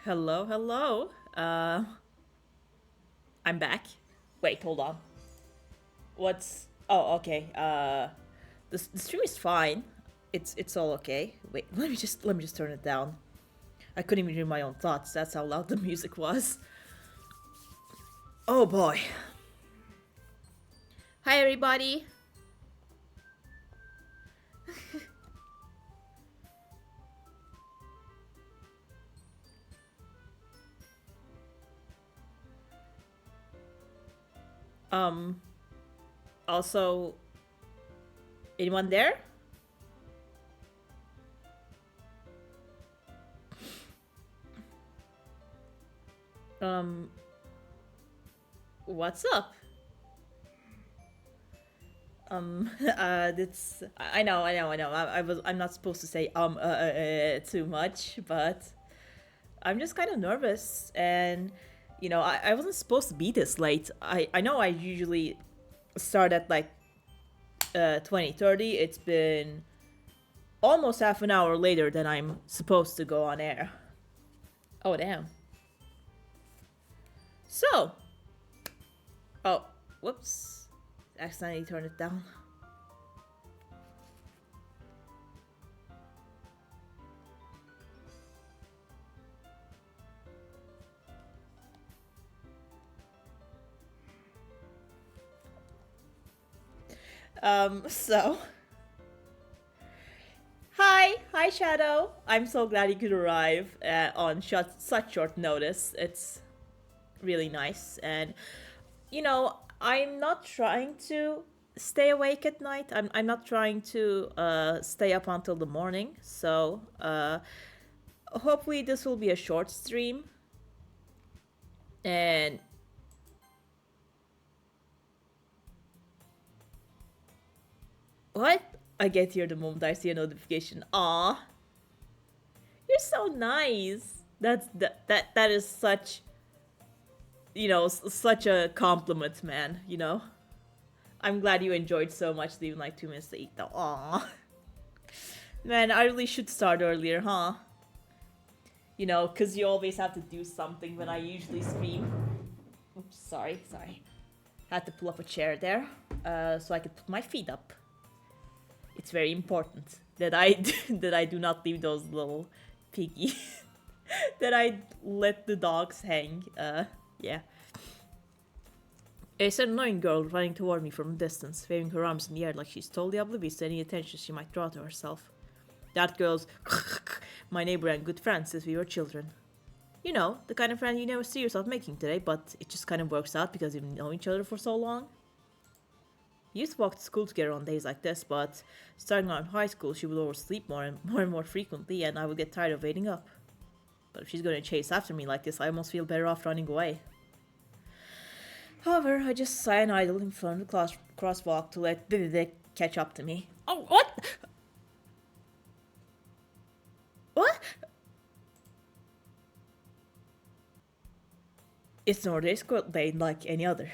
Hello, hello. I'm back. Wait, hold on. What's? Oh, okay. The stream is fine. It's all okay. Wait, let me just turn it down. I couldn't even hear my own thoughts. That's how loud the music was. Oh boy. Hi everybody. Um. Also, anyone there? Um. What's up? That's. I know. I'm not supposed to say too much, but I'm just kind of nervous, and I wasn't supposed to be this late. I know I usually start at like 20:30. It's been almost half an hour later than I'm supposed to go on air. Oh damn. So, oh, whoops, accidentally turned it down. So, hi, Shadow. I'm so glad you could arrive on such short notice. It's really nice, and I'm not trying to stay awake at night. I'm not trying to stay up until the morning. So hopefully this will be a short stream. And what? I get here the moment I see a notification. Aw, you're so nice. That is such such a compliment, man. I'm glad you enjoyed so much, leaving like 2 minutes to eat though. Aw. Man, I really should start earlier, huh? Because you always have to do something when I usually stream. Oops, sorry. Had to pull up a chair there so I could put my feet up. It's very important that I that I do not leave those little piggy that I let the dogs hang. Yeah. It's an annoying girl running toward me from a distance, waving her arms in the air like she's totally oblivious to any attention she might draw to herself. That girl's my neighbor and good friend since we were children. The kind of friend you never see yourself making today, but it just kind of works out because you've known each other for so long. We used to walk to school together on days like this, but starting out in high school, she would oversleep more and more frequently, and I would get tired of waiting up. But if she's going to chase after me like this, I almost feel better off running away. However, I just sigh and idle in front of the crosswalk to let the catch up to me. Oh, what? What? It's an ordinary school day like any other.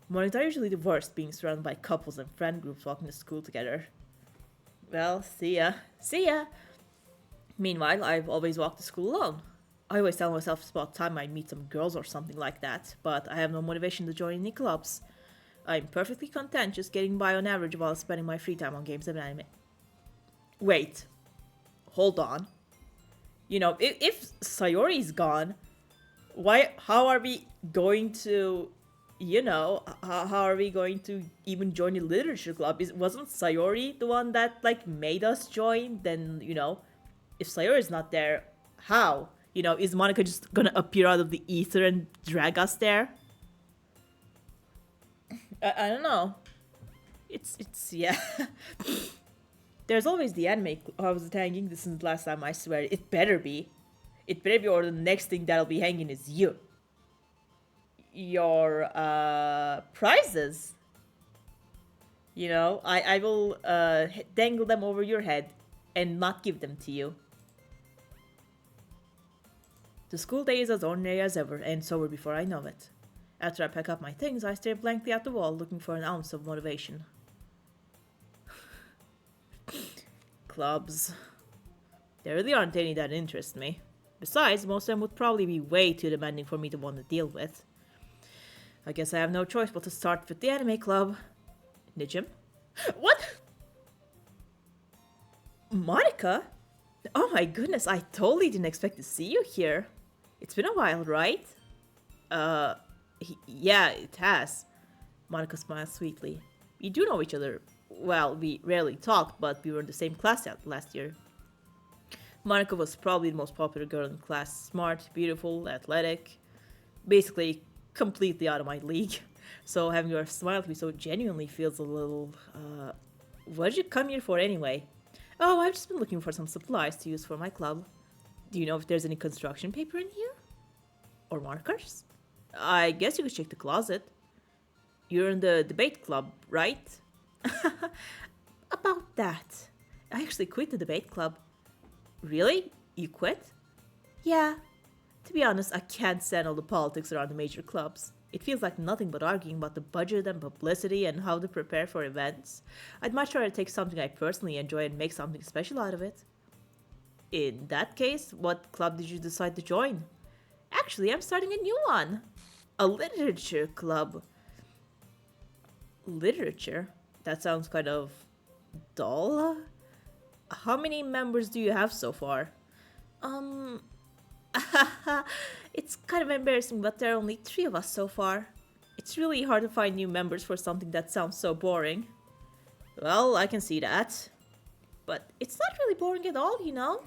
Mornings are usually the worst, being surrounded by couples and friend groups walking to school together. Well, see ya. See ya! Meanwhile, I've always walked to school alone. I always tell myself it's about time I'd meet some girls or something like that, but I have no motivation to join any clubs. I'm perfectly content just getting by on average while spending my free time on games and anime. Wait. Hold on. If Sayori's gone, how are we going to how are we going to even join the literature club? Wasn't Sayori the one that like made us join? Then if Sayori's not there, how? Is Monica just gonna appear out of the ether and drag us there? I don't know. It's yeah. There's always the anime I was hanging this since last time. I swear it better be. It better be, or the next thing that'll be hanging is you. Your prizes. I will dangle them over your head and not give them to you. The school day is as ordinary as ever, and sober before I know it. After I pack up my things, I stare blankly at the wall, looking for an ounce of motivation. Clubs. There really aren't any that interest me. Besides, most of them would probably be way too demanding for me to want to deal with. I guess I have no choice but to start with the anime club. Nijim? What? Monica? Oh my goodness, I totally didn't expect to see you here. It's been a while, right? Uh, yeah, it has. Monica smiled sweetly. We do know each other. Well, we rarely talked, but we were in the same class last year. Monica was probably the most popular girl in class. Smart, beautiful, athletic. Basically, completely out of my league. So having her smile to me so genuinely feels a little... what did you come here for anyway? Oh, I've just been looking for some supplies to use for my club. Do you know if there's any construction paper in here? Or markers? I guess you could check the closet. You're in the debate club, right? About that. I actually quit the debate club. Really? You quit? Yeah. To be honest, I can't stand all the politics around the major clubs. It feels like nothing but arguing about the budget and publicity and how to prepare for events. I'd much rather take something I personally enjoy and make something special out of it. In that case, what club did you decide to join? Actually, I'm starting a new one. A literature club. Literature? That sounds kind of dull. How many members do you have so far? Um, it's kind of embarrassing, but there are only 3 of us so far. It's really hard to find new members for something that sounds so boring. Well, I can see that. But it's not really boring at all, you know?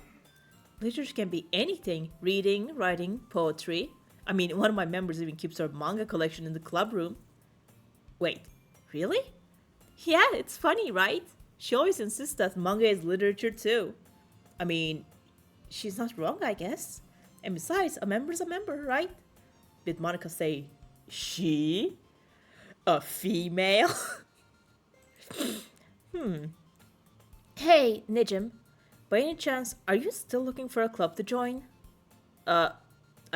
Literature can be anything. Reading, writing, poetry. I mean, one of my members even keeps her manga collection in the club room. Wait, really? Yeah, it's funny, right? She always insists that manga is literature too. I mean, she's not wrong, I guess. And besides, a member's a member, right? Did Monica say, she? A female? Hey, Nijim. By any chance, are you still looking for a club to join? Uh,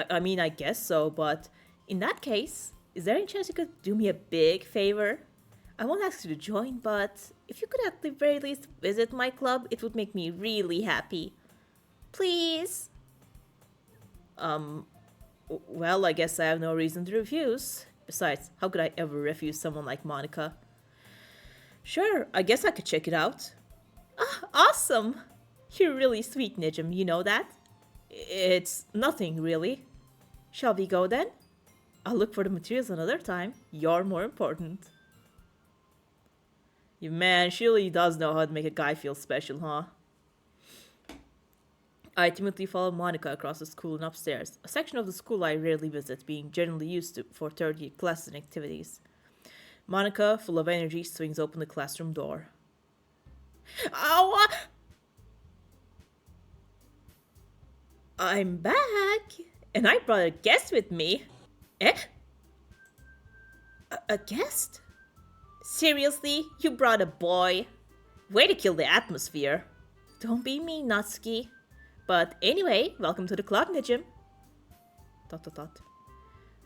I mean, I guess so, but in that case, is there any chance you could do me a big favor? I won't ask you to join, but if you could at the very least visit my club, it would make me really happy. Please? Well, I guess I have no reason to refuse. Besides, how could I ever refuse someone like Monica? Sure, I guess I could check it out. Ah, awesome! You're really sweet, Nijim, you know that? It's nothing, really. Shall we go then? I'll look for the materials another time. You're more important. You man, she really does know how to make a guy feel special, huh? I timidly followed Monica across the school and upstairs, a section of the school I rarely visit, being generally used to for third-year classes and activities. Monica, full of energy, swings open the classroom door. Ow! I'm back, and I brought a guest with me. Eh? A guest? Seriously? You brought a boy? Way to kill the atmosphere. Don't be mean, Natsuki. But anyway, welcome to the club, Nijim. ...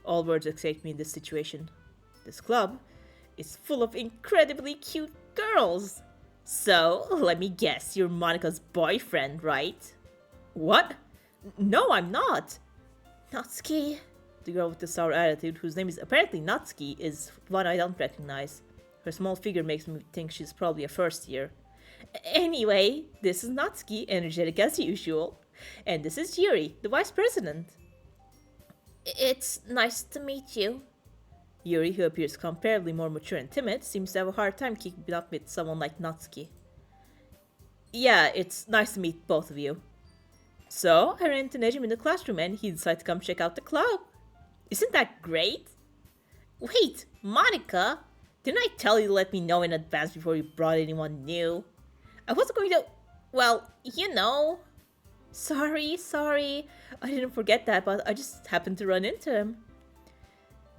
All words escaped me in this situation. This club is full of incredibly cute girls. So, let me guess, you're Monica's boyfriend, right? What? No, I'm not. Natsuki. The girl with the sour attitude, whose name is apparently Natsuki, is one I don't recognize. Her small figure makes me think she's probably a first year. Anyway, this is Natsuki, energetic as usual. And this is Yuri, the vice president. It's nice to meet you. Yuri, who appears comparably more mature and timid, seems to have a hard time keeping up with someone like Natsuki. Yeah, it's nice to meet both of you. So, I ran into Nejim in the classroom and he decided to come check out the club. Isn't that great? Wait, Monica? Didn't I tell you to let me know in advance before you brought anyone new? I wasn't going to... Well, you know. Sorry. I didn't forget that, but I just happened to run into him.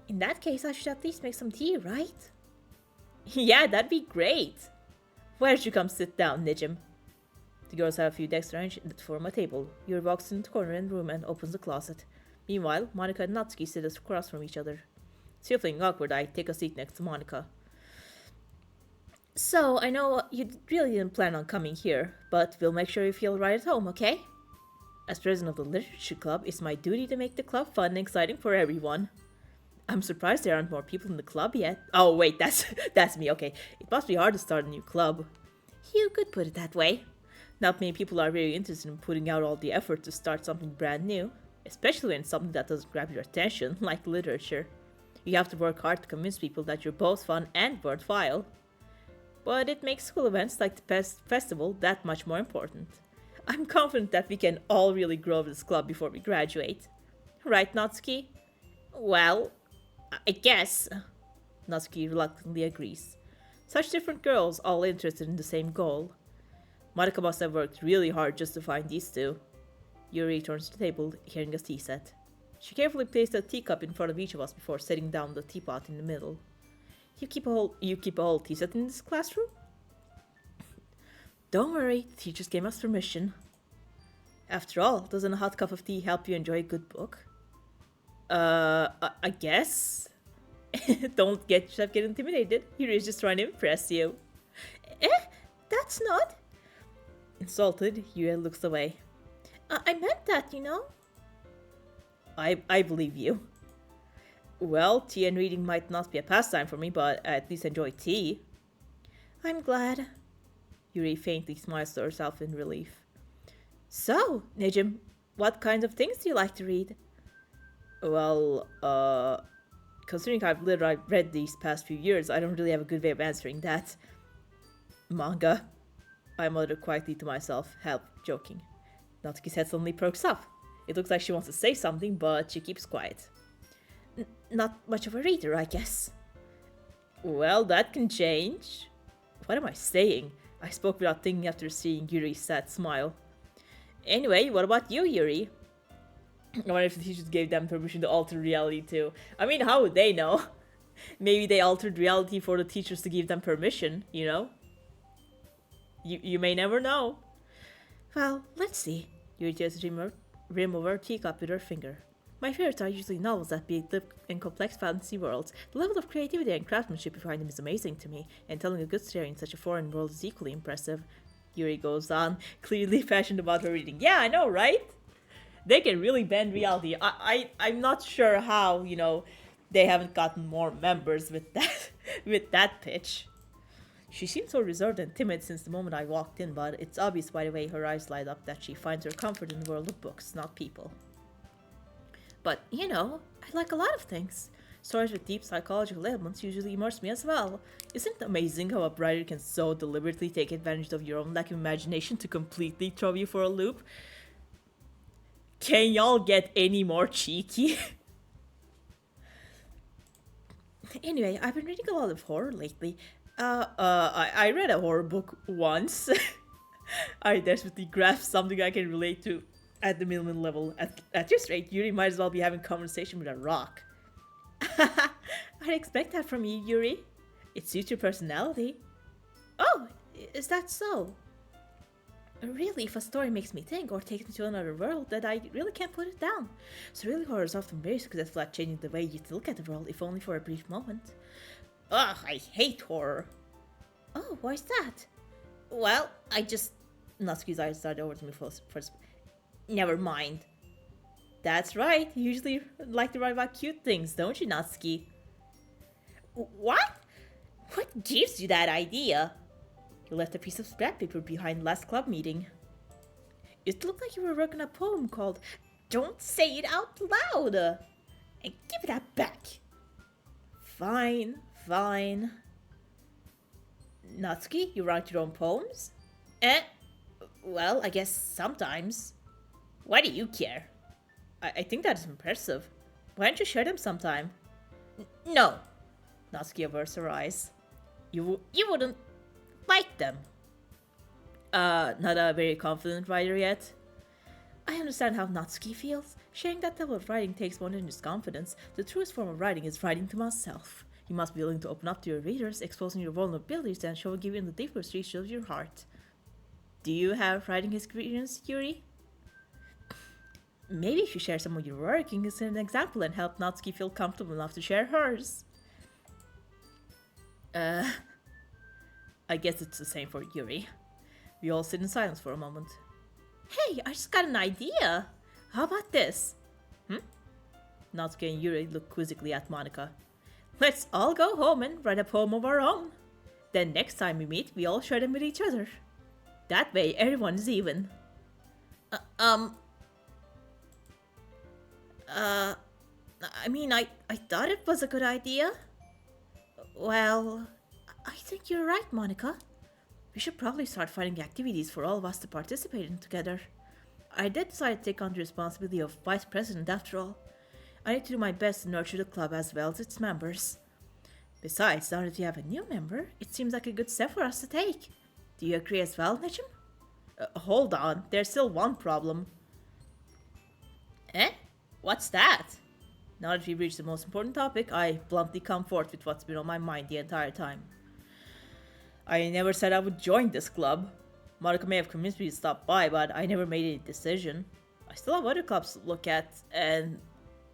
In that case, I should at least make some tea, right? Yeah, that'd be great. Why don't you come sit down, Nijim? The girls have a few desks arranged that form a table. Yuri walks into the corner in the room and opens the closet. Meanwhile, Monica and Natsuki sit across from each other. Still feeling awkward, I take a seat next to Monica. So, I know you really didn't plan on coming here, but we'll make sure you feel right at home, okay? As president of the literature club, it's my duty to make the club fun and exciting for everyone. I'm surprised there aren't more people in the club yet. Oh wait, that's that's me. Okay, it must be hard to start a new club. You could put it that way. Not many people are very interested in putting out all the effort to start something brand new, especially when it's something that doesn't grab your attention, like literature. You have to work hard to convince people that you're both fun and worthwhile. But it makes school events like the festival that much more important. I'm confident that we can all really grow this club before we graduate. Right, Natsuki? Well, I guess. Natsuki reluctantly agrees. Such different girls, all interested in the same goal. Monica must have worked really hard just to find these two. Yuri turns to the table, carrying a tea set. She carefully placed a teacup in front of each of us before setting down the teapot in the middle. You keep a whole tea set in this classroom? Don't worry, the teachers gave us permission. After all, doesn't a hot cup of tea help you enjoy a good book? I guess. Don't get yourself get intimidated. Yuri's just trying to impress you. Eh? That's not. Insulted, Yuri looks away. I meant that, you know. I believe you. Well, tea and reading might not be a pastime for me, but I at least enjoy tea. I'm glad. Yuri faintly smiles to herself in relief. So, Nejim, what kinds of things do you like to read? Well, considering I've read these past few years, I don't really have a good way of answering that. Manga. I muttered quietly to myself, half joking. Natsuki's head suddenly perks up. It looks like she wants to say something, but she keeps quiet. Not much of a reader, I guess. Well, that can change. What am I saying? I spoke without thinking after seeing Yuri's sad smile. Anyway, what about you, Yuri? I wonder if the teachers gave them permission to alter reality too. I mean, how would they know? Maybe they altered reality for the teachers to give them permission, you know? You may never know. Well, let's see. Yuri tears the rim of her teacup with her finger. My favorites are usually novels that live in complex fantasy worlds. The level of creativity and craftsmanship behind them is amazing to me, and telling a good story in such a foreign world is equally impressive. Yuri goes on, clearly passionate about her reading. Yeah, I know, right? They can really bend reality. I'm not sure how, you know, they haven't gotten more members with that pitch. She seemed so reserved and timid since the moment I walked in, but it's obvious by the way her eyes light up that she finds her comfort in the world of books, not people. But, you know, I like a lot of things. Stories with deep psychological elements usually immerse me as well. Isn't it amazing how a writer can so deliberately take advantage of your own lack of imagination to completely throw you for a loop? Can y'all get any more cheeky? Anyway, I've been reading a lot of horror lately. I read a horror book once. I desperately grasped something I can relate to at the minimum level. At this rate, Yuri might as well be having conversation with a rock. I'd expect that from you, Yuri. It suits your personality. Oh, is that so? Really, if a story makes me think or takes me to another world, then I really can't put it down. So really horror is often very successful at changing the way you look at the world, if only for a brief moment. Ugh, I hate horror. Oh, why's that? Well, I just... Natsuki's eyes started over to me first. Never mind. That's right, you usually like to write about cute things, don't you, Natsuki? What? What gives you that idea? You left a piece of scrap paper behind last club meeting. It looked like you were working a poem called Don't Say It Out Loud! And give that back! Fine. Natsuki, you write your own poems? Well, I guess sometimes. Why do you care? I think that is impressive. Why don't you share them sometime? No. Natsuki averts her eyes. You wouldn't like them. Not a very confident writer yet. I understand how Natsuki feels. Sharing that level of writing takes more than just confidence. The truest form of writing is writing to oneself. You must be willing to open up to your readers, exposing your vulnerabilities and showing you in the deepest reaches of your heart. Do you have writing experience, Yuri? Maybe if you share some of your work, you can set an example and help Natsuki feel comfortable enough to share hers. I guess it's the same for Yuri. We all sit in silence for a moment. Hey, I just got an idea. How about this? Hmm? Natsuki and Yuri look quizzically at Monica. Let's all go home and write a poem of our own. Then next time we meet, we all share them with each other. That way, everyone is even. Uh, um, uh, I thought it was a good idea. Well, I think you're right, Monica. We should probably start finding activities for all of us to participate in together. I did decide to take on the responsibility of vice president after all. I need to do my best to nurture the club as well as its members. Besides, now that we have a new member, it seems like a good step for us to take. Do you agree as well, Nijim? Hold on, there's still one problem. Eh? What's that? Now that we've reached the most important topic, I bluntly come forth with what's been on my mind the entire time. I never said I would join this club. Monica may have convinced me to stop by, but I never made any decision. I still have other clubs to look at, and,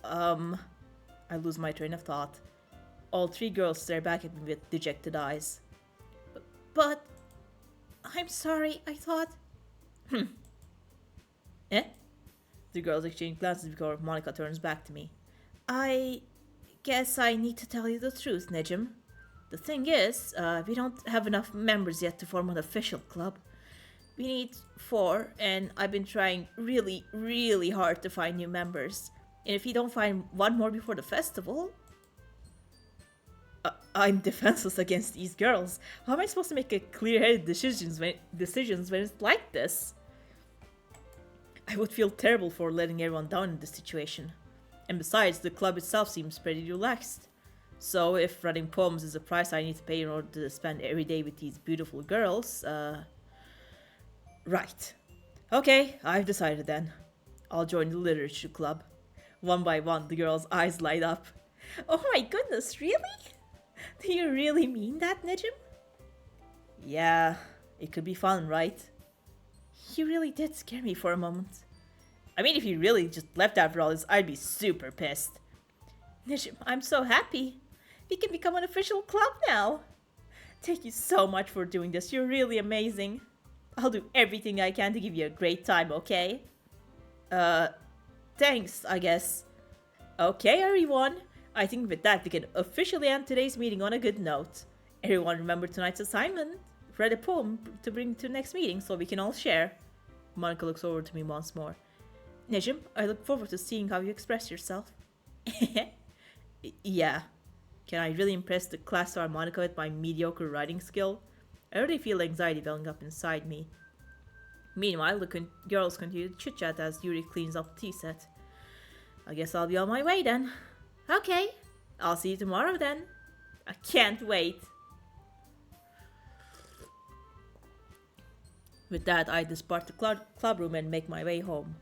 I lose my train of thought. All three girls stare back at me with dejected eyes. But, I'm sorry, I thought... Eh? The girls exchange glances before Monica turns back to me. I guess I need to tell you the truth, Nejim. The thing is, we don't have enough members yet to form an official club. We need 4, and I've been trying really, really hard to find new members. And if we don't find one more before the festival... I'm defenseless against these girls. How am I supposed to make a clear-headed decisions when it's like this? I would feel terrible for letting everyone down in this situation. And besides, the club itself seems pretty relaxed. So if writing poems is a price I need to pay in order to spend every day with these beautiful girls, right. Okay, I've decided then. I'll join the literature club. One by one, the girls' eyes light up. Oh my goodness, really? Do you really mean that, Nejim? Yeah, it could be fun, right? You really did scare me for a moment. I mean, if you really just left after all this, I'd be super pissed. Nejim, I'm so happy. We can become an official club now. Thank you so much for doing this. You're really amazing. I'll do everything I can to give you a great time, okay? Thanks, I guess. Okay, everyone. I think with that, we can officially end today's meeting on a good note. Everyone remember tonight's assignment. Read a poem to bring to the next meeting so we can all share. Monica looks over to me once more. Nejim, I look forward to seeing how you express yourself. Yeah. Can I really impress the class star Monica with my mediocre writing skill? I already feel anxiety welling up inside me. Meanwhile, the girls continue to chit-chat as Yuri cleans up the tea set. I guess I'll be on my way then. Okay, I'll see you tomorrow then. I can't wait. With that, I depart the club room and make my way home.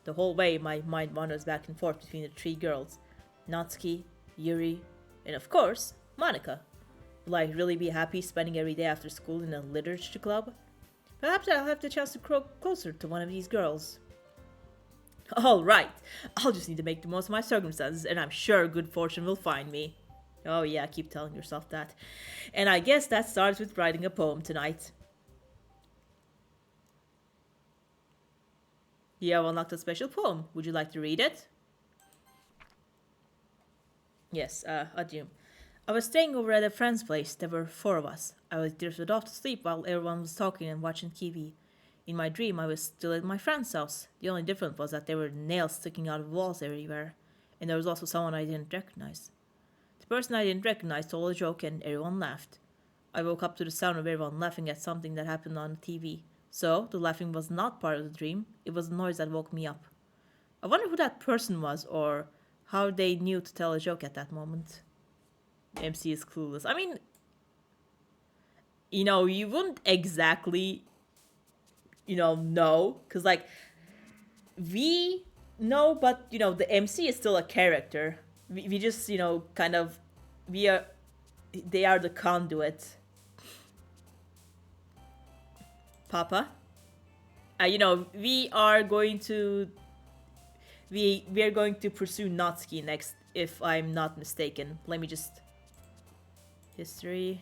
The whole way, my mind wanders back and forth between the 3 girls. Natsuki, Yuri, and of course, Monica. Will I really be happy spending every day after school in a literature club? Perhaps I'll have the chance to grow closer to one of these girls. Alright, I'll just need to make the most of my circumstances and I'm sure good fortune will find me. Oh yeah, keep telling yourself that. And I guess that starts with writing a poem tonight. You have unlocked a special poem. Would you like to read it? Yes, adieu. I was staying over at a friend's place. There were 4 of us. I was drifted off to sleep while everyone was talking and watching TV. In my dream, I was still at my friend's house. The only difference was that there were nails sticking out of walls everywhere. And there was also someone I didn't recognize. The person I didn't recognize told a joke and everyone laughed. I woke up to the sound of everyone laughing at something that happened on the TV. So, the laughing was not part of the dream. It was the noise that woke me up. I wonder who that person was or how they knew to tell a joke at that moment. MC is clueless. I mean, you wouldn't exactly, know. Because, we know, but, the MC is still a character. We just, they are the conduit. Papa? We are going to pursue Natsuki next, if I'm not mistaken. Let me just... History...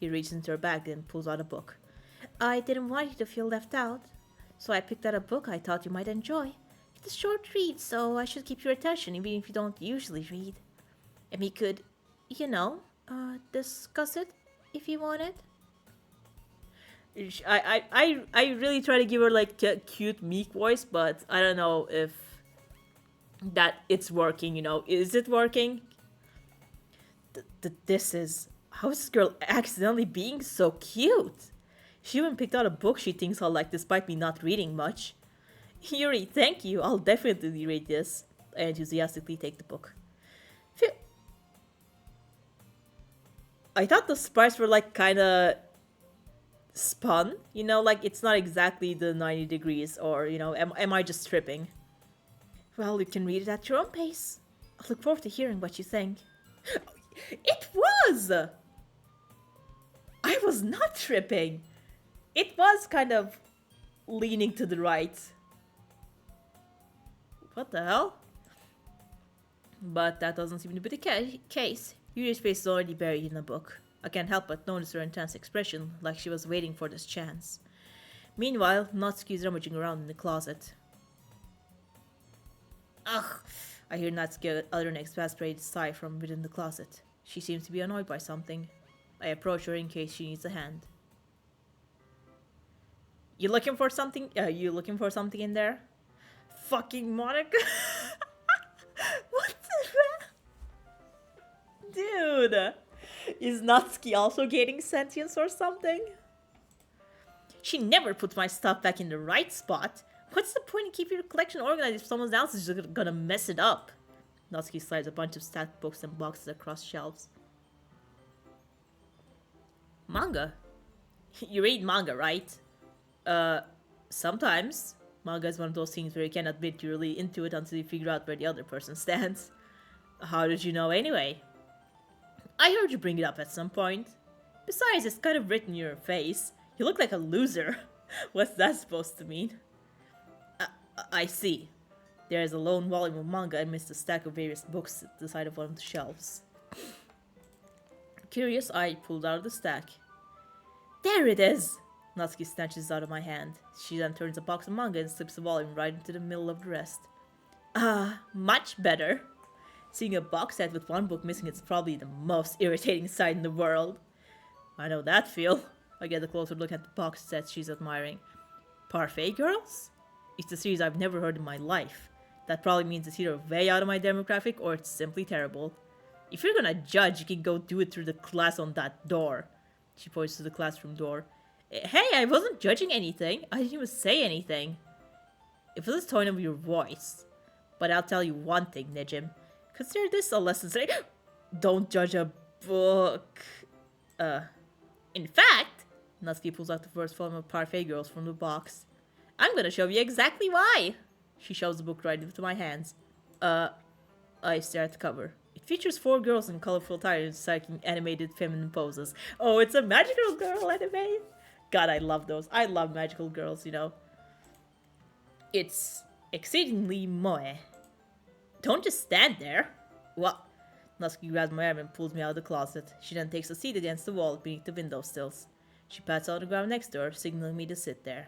He reaches into her bag and pulls out a book. I didn't want you to feel left out, so I picked out a book I thought you might enjoy. It's a short read, so I should keep your attention even if you don't usually read. And we could, you know, discuss it if you wanted. I really try to give her like a cute meek voice, but I don't know if that it's working, you know. Is it working? This is... How is this girl accidentally being so cute? She even picked out a book she thinks I'll like despite me not reading much. Yuri, thank you. I'll definitely read this. I enthusiastically take the book. I thought the sprites were like kinda spun, you know, like it's not exactly the 90 degrees, or, you know, am I just tripping? Well, you can read it at your own pace. I look forward to hearing what you think. It was! I was not tripping. It was kind of leaning to the right. What the hell? But that doesn't seem to be the case. Yuri's face is already buried in the book. I can't help but notice her intense expression, like she was waiting for this chance. Meanwhile, Natsuki is rummaging around in the closet. Ugh! I hear Natsuki utter an exasperated sigh from within the closet. She seems to be annoyed by something. I approach her in case she needs a hand. You looking for something in there? Fucking Monica! What the... Dude! Is Natsuki also gaining sentience or something? She never put my stuff back in the right spot. What's the point in keeping your collection organized if someone else is just gonna mess it up? Natsuki slides a bunch of stacked books and boxes across shelves. Manga? You read manga, right? Sometimes. Manga is one of those things where you can't admit you're really into it until you figure out where the other person stands. How did you know anyway? I heard you bring it up at some point. Besides, it's kind of written in your face. You look like a loser. What's that supposed to mean? I see. There is a lone volume of manga amidst a stack of various books at the side of one of the shelves. Curious, I pulled out of the stack. There it is! Natsuki snatches it out of my hand. She then turns a box of manga and slips the volume right into the middle of the rest. Much better. Seeing a box set with one book missing is probably the most irritating sight in the world. I know that feel. I get a closer look at the box set she's admiring. Parfait Girls? It's a series I've never heard in my life. That probably means it's either way out of my demographic or it's simply terrible. If you're gonna judge, you can go do it through the class on that door. She points to the classroom door. Hey, I wasn't judging anything. I didn't even say anything. It was the tone of your voice. But I'll tell you one thing, Nejim. Consider this a lesson saying, don't judge a book. In fact, Natsuki pulls out the first volume of Parfait Girls from the box. I'm gonna show you exactly why. She shoves the book right into my hands. I stare at the cover. It features 4 girls in colorful attire striking animated feminine poses. Oh, it's a magical girl anime. God, I love those. I love magical girls, you know. It's exceedingly moe. Don't just stand there. What? Natsuki grabs my arm and pulls me out of the closet. She then takes a seat against the wall beneath the windowsills. She pats on the ground next to her, signaling me to sit there.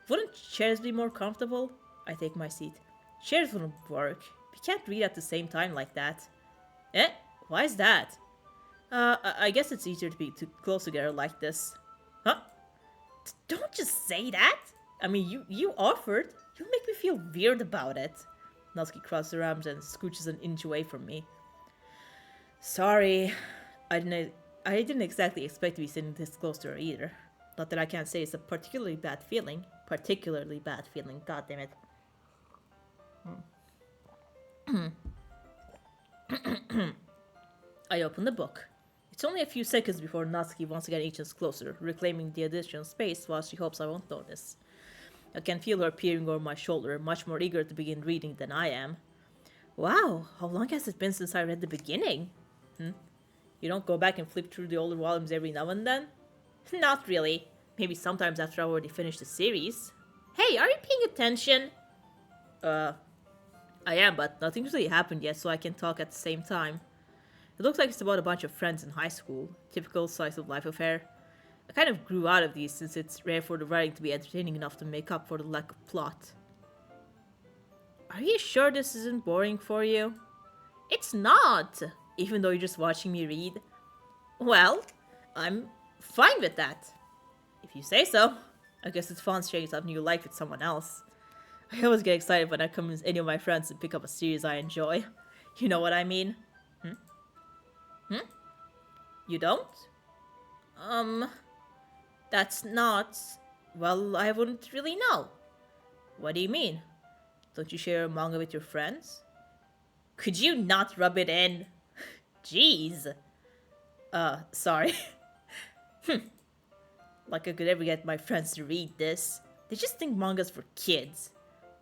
Wouldn't chairs be more comfortable? I take my seat. Chairs wouldn't work. We can't read at the same time like that. Eh? Why is that? I guess it's easier to be too close together like this. Huh? Don't just say that! I mean, you offered. You make me feel weird about it. Natsuki crosses her arms and scooches an inch away from me. Sorry. I didn't exactly expect to be sitting this close to her either. Not that I can't say it's a particularly bad feeling. God damn it. I open the book. It's only a few seconds before Natsuki once again inches closer, reclaiming the additional space while she hopes I won't notice. I can feel her peering over my shoulder, much more eager to begin reading than I am. Wow, how long has it been since I read the beginning? You don't go back and flip through the older volumes every now and then? Not really. Maybe sometimes after I already finished the series. Hey, are you paying attention? I am, but nothing's really happened yet, so I can talk at the same time. It looks like it's about a bunch of friends in high school. Typical slice of life affair. I kind of grew out of these since it's rare for the writing to be entertaining enough to make up for the lack of plot. Are you sure this isn't boring for you? It's not! Even though you're just watching me read. Well, I'm fine with that. If you say so. I guess it's fun sharing something you like with someone else. I always get excited when I convince any of my friends to pick up a series I enjoy. You know what I mean? You don't? That's not... Well, I wouldn't really know. What do you mean? Don't you share a manga with your friends? Could you not rub it in? Jeez. Sorry. Like I could ever get my friends to read this. They just think manga's for kids.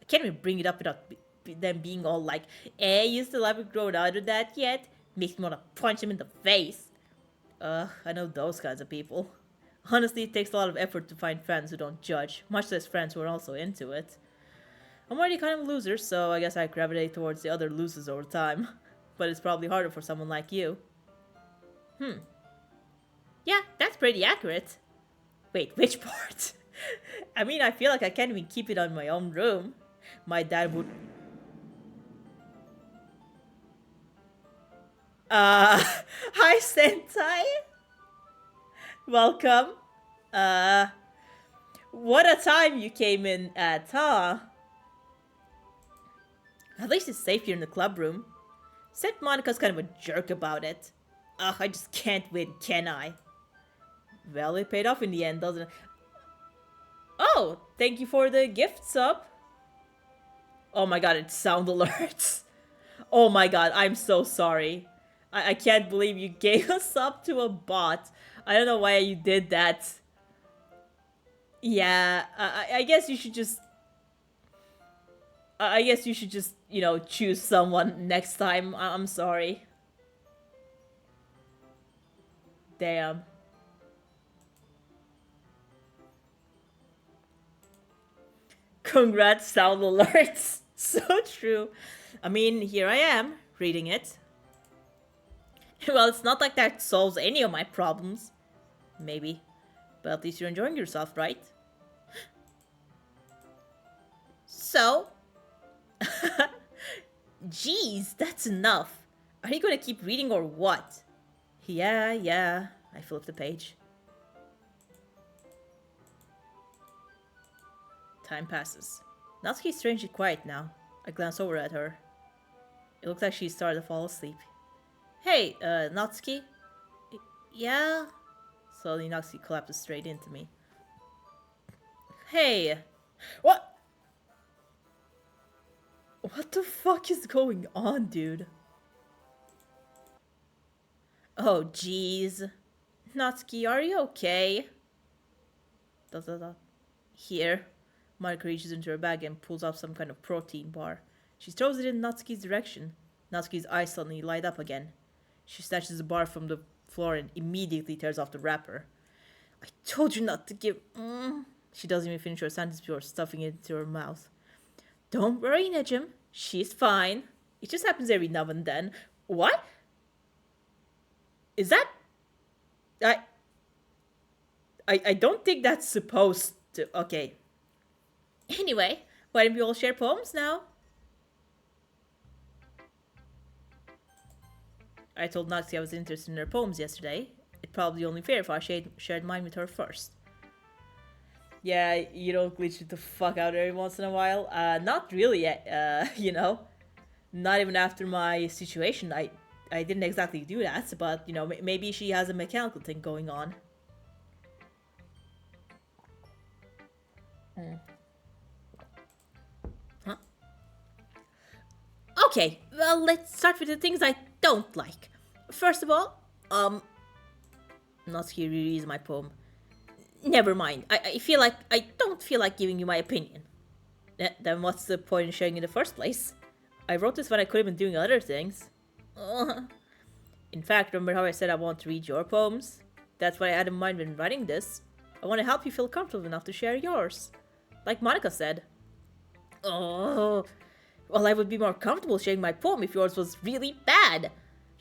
I can't even bring it up without them being all like, you still haven't grown out of that yet? Makes me want to punch him in the face. I know those kinds of people. Honestly, it takes a lot of effort to find friends who don't judge, much less friends who are also into it. I'm already kind of a loser, so I guess I gravitate towards the other losers over time. But it's probably harder for someone like you. Yeah, that's pretty accurate. Wait, which part? I mean, I feel like I can't even keep it on my own room. My dad would... Hi, Sentai! Welcome. What a time you came in at, huh? At least it's safe here in the club room. Except Monica's kind of a jerk about it. Ugh, I just can't win, can I? Well, it paid off in the end, doesn't it? Oh, thank you for the gift sub. Oh my god, it's sound alerts. Oh my god, I'm so sorry. I can't believe you gave a sub to a bot. I don't know why you did that. Yeah, I guess you should just... I guess you should just, you know, choose someone next time. I'm sorry. Damn. Congrats, sound alerts. So true. I mean, here I am, reading it. Well, it's not like that solves any of my problems. Maybe. But at least you're enjoying yourself, right? So? Jeez, that's enough. Are you gonna keep reading or what? Yeah. I flipped the page. Time passes. Natsuki's strangely quiet now. I glance over at her. It looks like she's started to fall asleep. Hey, Natsuki? Yeah? Slowly, Natsuki collapses straight into me. Hey! What? What the fuck is going on, dude? Oh, jeez. Natsuki, are you okay? Here. Marika reaches into her bag and pulls out some kind of protein bar. She throws it in Natsuki's direction. Natsuki's eyes suddenly light up again. She snatches the bar from the floor and immediately tears off the wrapper. I told you not to give... She doesn't even finish her sentence before stuffing it into her mouth. Don't worry, Nejim. She's fine. It just happens every now and then. What? Is that... I don't think that's supposed to... Okay. Anyway, why don't we all share poems now? I told Natsuki I was interested in her poems yesterday. It'd probably only fair if I shared mine with her first. Yeah, you don't glitch it the fuck out every once in a while. Not really, you know. Not even after my situation. I didn't exactly do that, but, you know, maybe she has a mechanical thing going on. Huh? Okay, well, let's start with the things I don't like. First of all, Natsuki rereads my poem. Never mind. I don't feel like giving you my opinion. Then what's the point in sharing in the first place? I wrote this when I could have been doing other things. In fact, remember how I said I want to read your poems? That's what I had in mind when writing this. I want to help you feel comfortable enough to share yours. Like Monica said. Oh, well, I would be more comfortable sharing my poem if yours was really bad.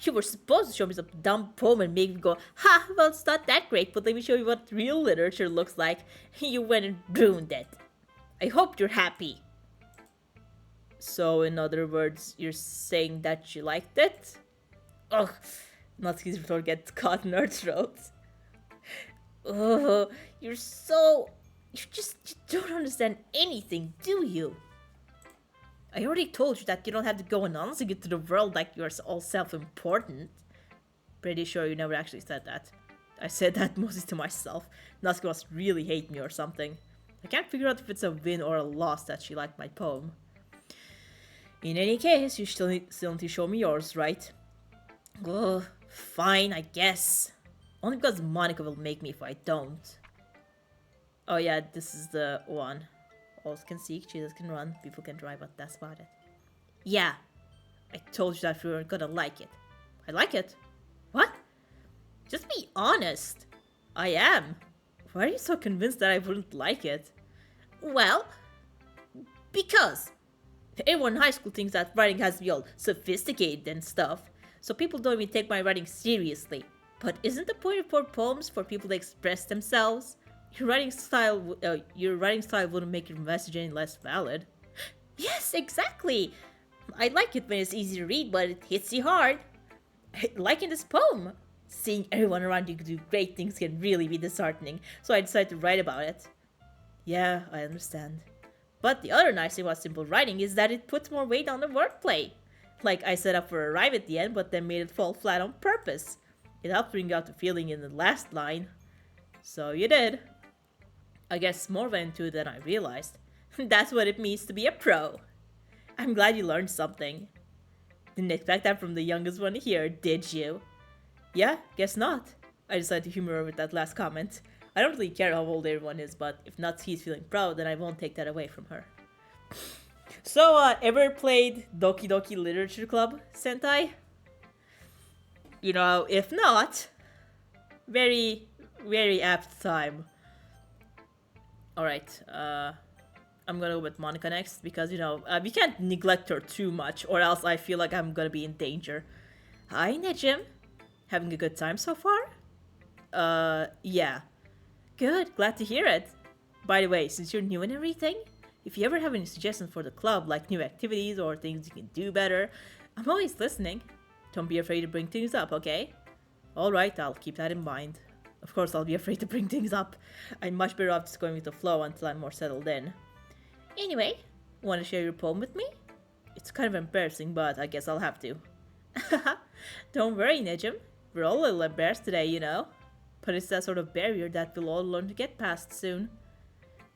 You were supposed to show me some dumb poem and make me go, ha, well, it's not that great, but let me show you what real literature looks like. You went and ruined it. I hope you're happy. So, in other words, you're saying that you liked it? Ugh, Natsuki's retort gets caught in her throat. Ugh, you're so... You don't understand anything, do you? I already told you that you don't have to go announcing it to the world like you're all self-important. Pretty sure you never actually said that. I said that mostly to myself. Natsuki must really hate me or something. I can't figure out if it's a win or a loss that she liked my poem. In any case, you still need to show me yours, right? Ugh, fine, I guess. Only because Monica will make me if I don't. Oh yeah, this is the one. Horses can seek, cheetahs can run, people can drive, but that's about it. Yeah, I told you that we weren't gonna like it. I like it. What? Just be honest. I am. Why are you so convinced that I wouldn't like it? Well, because everyone in high school thinks that writing has to be all sophisticated and stuff, so people don't even take my writing seriously. But isn't the point of poems for people to express themselves? Your writing style wouldn't make your message any less valid. Yes, exactly. I like it when it's easy to read, but it hits you hard. Like in this poem. Seeing everyone around you do great things can really be disheartening, so I decided to write about it. Yeah, I understand. But the other nice thing about simple writing is that it puts more weight on the wordplay. Like I set up for a rhyme at the end, but then made it fall flat on purpose. It helped bring out the feeling in the last line. So you did. I guess more went into it than I realized. That's what it means to be a pro. I'm glad you learned something. Didn't expect that from the youngest one here, did you? Yeah, guess not. I decided to humor her with that last comment. I don't really care how old everyone is, but if Natsuki's feeling proud, then I won't take that away from her. So, ever played Doki Doki Literature Club, Sentai? You know, if not, very, very apt time. Alright, I'm gonna go with Monica next because, we can't neglect her too much or else I feel like I'm gonna be in danger. Hi, Nejim. Having a good time so far? Yeah. Good, glad to hear it. By the way, since you're new and everything, if you ever have any suggestions for the club, like new activities or things you can do better, I'm always listening. Don't be afraid to bring things up, okay? Alright, I'll keep that in mind. Of course, I'll be afraid to bring things up. I'm much better off just going with the flow until I'm more settled in. Anyway, want to share your poem with me? It's kind of embarrassing, but I guess I'll have to. Don't worry, Nejim. We're all a little embarrassed today, you know. But it's that sort of barrier that we'll all learn to get past soon.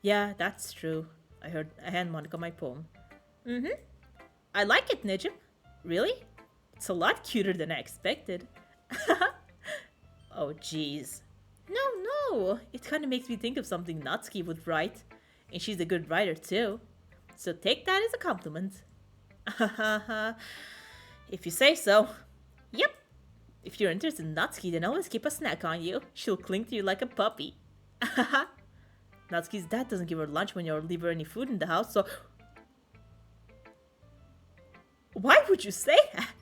Yeah, that's true. I hand Monica my poem. Mm-hmm. I like it, Nejim. Really? It's a lot cuter than I expected. Oh, jeez. No. It kind of makes me think of something Natsuki would write. And she's a good writer, too. So take that as a compliment. If you say so. Yep. If you're interested in Natsuki, then always keep a snack on you. She'll cling to you like a puppy. Natsuki's dad doesn't give her lunch when you leave her any food in the house, so... Why would you say that?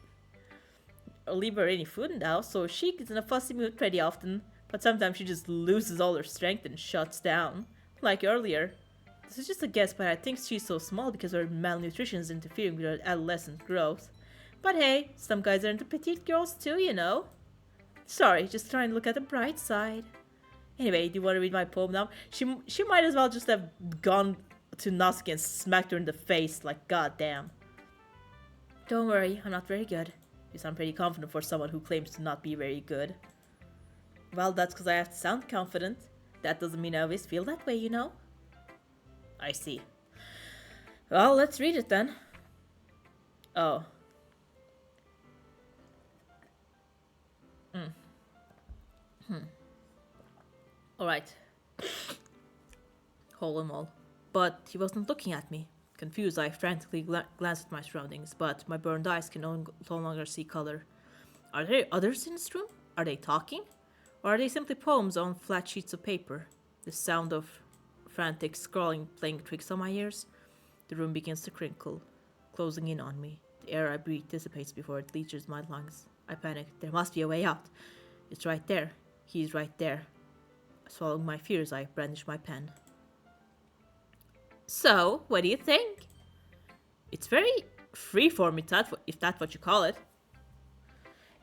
Or leave her any food in the house, so she gets in a fussy mood pretty often. But sometimes she just loses all her strength and shuts down. Like earlier. This is just a guess, but I think she's so small because her malnutrition is interfering with her adolescent growth. But hey, some guys are into petite girls too, you know. Sorry, just trying to look at the bright side. Anyway, do you want to read my poem now? She might as well just have gone to Natsuki and smacked her in the face, like goddamn. Don't worry, I'm not very good. You sound pretty confident for someone who claims to not be very good. Well, that's because I have to sound confident. That doesn't mean I always feel that way, you know. I see. Well, let's read it then. Oh. Alright. Hole and all. But he wasn't looking at me. Confused, I frantically glanced at my surroundings, but my burned eyes can no longer see color. Are there others in this room? Are they talking? Or are they simply poems on flat sheets of paper? The sound of frantic scrawling playing tricks on my ears. The room begins to crinkle, closing in on me. The air I breathe dissipates before it reaches my lungs. I panicked. There must be a way out. It's right there. He's right there. Swallowing my fears, I brandished my pen. So, what do you think? It's very freeform, if that's what you call it.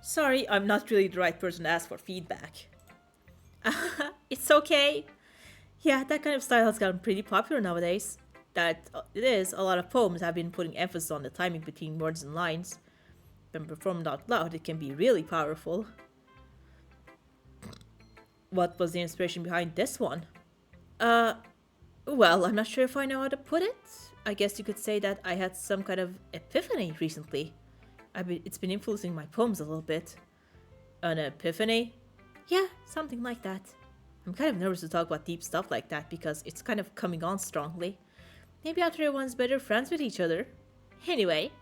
Sorry, I'm not really the right person to ask for feedback. It's okay. Yeah, that kind of style has gotten pretty popular nowadays. That it is, a lot of poems have been putting emphasis on the timing between words and lines. When performed out loud, it can be really powerful. What was the inspiration behind this one? Uh, well, I'm not sure if I know how to put it. I guess you could say that I had some kind of epiphany recently. It's been influencing my poems a little bit. An epiphany? Yeah, something like that. I'm kind of nervous to talk about deep stuff like that because it's kind of coming on strongly. Maybe after everyone's better friends with each other. Anyway,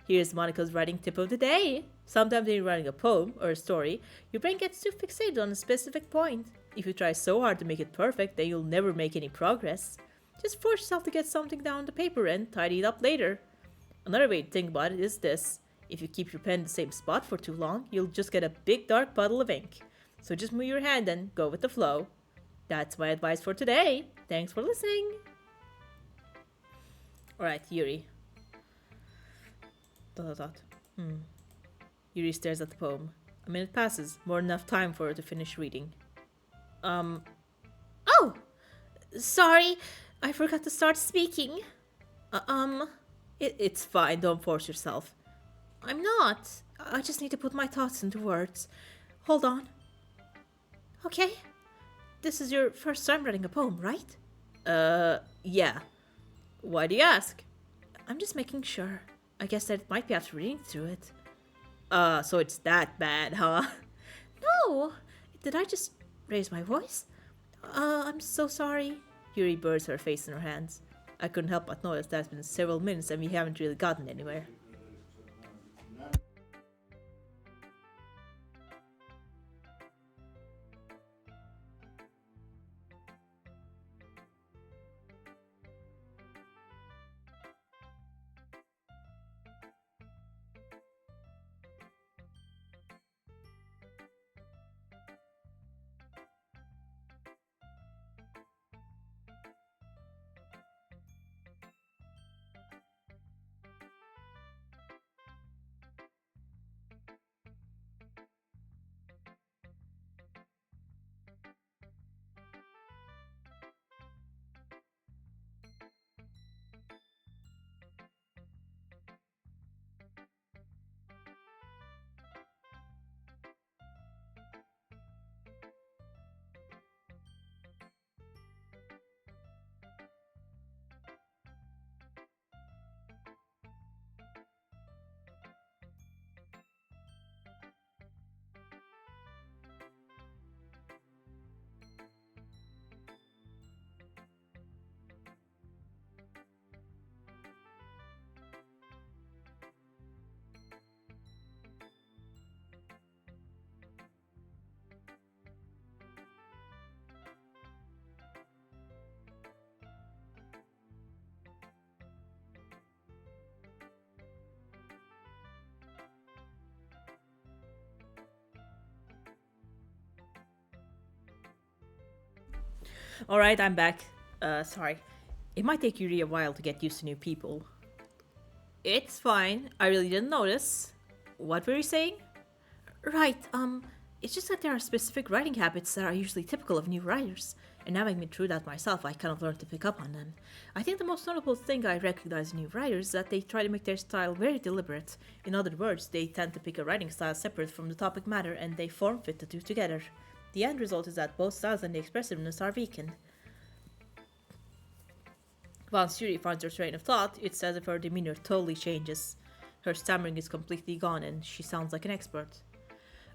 here's Monica's writing tip of the day. Sometimes when you're writing a poem or a story, your brain gets too fixated on a specific point. If you try so hard to make it perfect, then you'll never make any progress. Just force yourself to get something down on the paper and tidy it up later. Another way to think about it is this. If you keep your pen in the same spot for too long, you'll just get a big dark puddle of ink. So just move your hand and go with the flow. That's my advice for today. Thanks for listening. Alright, Yuri. Dot dot dot. Yuri stares at the poem. A minute passes, more than enough time for her to finish reading. Oh! Sorry, I forgot to start speaking. It's fine, don't force yourself. I'm not. I just need to put my thoughts into words. Hold on. Okay. This is your first time writing a poem, right? Yeah. Why do you ask? I'm just making sure. I guess that it might be after reading through it. So it's that bad, huh? No! Did I just raise my voice? I'm so sorry. Yuri buries her face in her hands. I couldn't help but notice that it's been several minutes and we haven't really gotten anywhere. Alright, I'm back. Sorry. It might take Yuri a while to get used to new people. It's fine. I really didn't notice. What were you saying? Right, it's just that there are specific writing habits that are usually typical of new writers. And having been through that myself, I kind of learned to pick up on them. I think the most notable thing I recognize in new writers is that they try to make their style very deliberate. In other words, they tend to pick a writing style separate from the topic matter and they form fit the two together. The end result is that both styles and the expressiveness are weakened. Once Yuri finds her train of thought, it's as if her demeanor totally changes. Her stammering is completely gone and she sounds like an expert.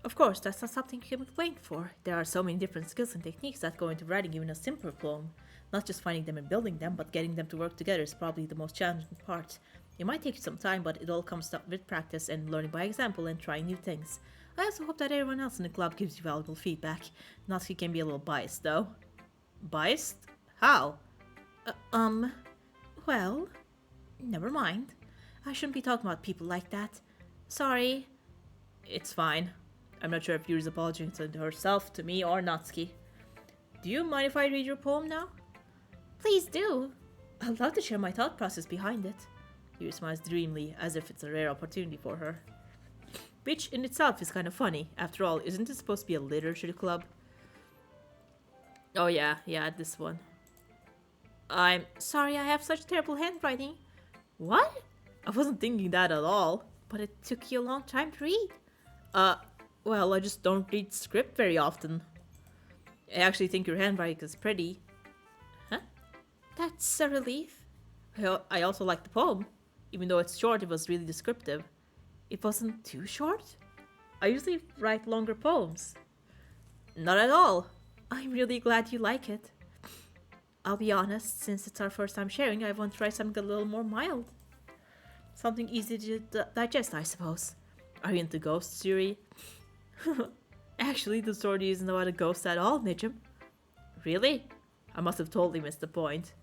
Of course, that's not something you can be blamed for. There are so many different skills and techniques that go into writing even a simpler poem. Not just finding them and building them, but getting them to work together is probably the most challenging part. It might take some time, but it all comes up with practice and learning by example and trying new things. I also hope that everyone else in the club gives you valuable feedback. Natsuki can be a little biased, though. Biased? How? Well, never mind. I shouldn't be talking about people like that. Sorry. It's fine. I'm not sure if Yuri's apologizing to herself, to me, or Natsuki. Do you mind if I read your poem now? Please do. I'd love to share my thought process behind it. Yuri smiles dreamily, as if it's a rare opportunity for her. Which in itself is kind of funny. After all, isn't it supposed to be a literature club? Oh yeah, this one. I'm sorry I have such terrible handwriting. What? I wasn't thinking that at all. But it took you a long time to read. Well, I just don't read script very often. I actually think your handwriting is pretty. Huh? That's a relief. I also like the poem. Even though it's short, it was really descriptive. It wasn't too short? I usually write longer poems. Not at all. I'm really glad you like it. I'll be honest, since it's our first time sharing, I want to write something a little more mild. Something easy to digest, I suppose. Are you into ghosts, Yuri? Actually, the story isn't about a ghost at all, Nijim. Really? I must have totally missed the point.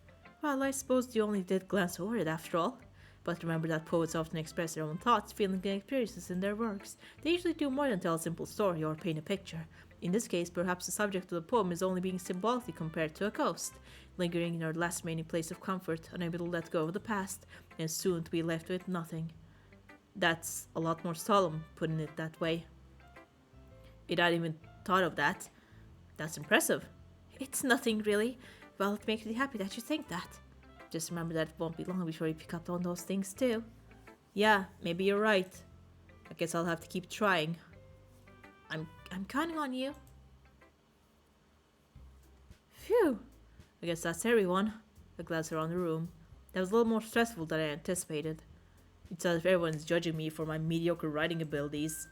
Well, I suppose you only did glance over it after all. But remember that poets often express their own thoughts, feelings, and experiences in their works. They usually do more than tell a simple story or paint a picture. In this case, perhaps the subject of the poem is only being symbolically compared to a ghost, lingering in our last remaining place of comfort, unable to let go of the past, and soon to be left with nothing. That's a lot more solemn, putting it that way. I'd not even thought of that. That's impressive. It's nothing, really. Well, it makes me happy that you think that. Just remember that it won't be long before you pick up on those things, too. Yeah, maybe you're right. I guess I'll have to keep trying. I'm counting on you. Phew. I guess that's everyone. I glance around the room. That was a little more stressful than I anticipated. It's as if everyone's judging me for my mediocre writing abilities.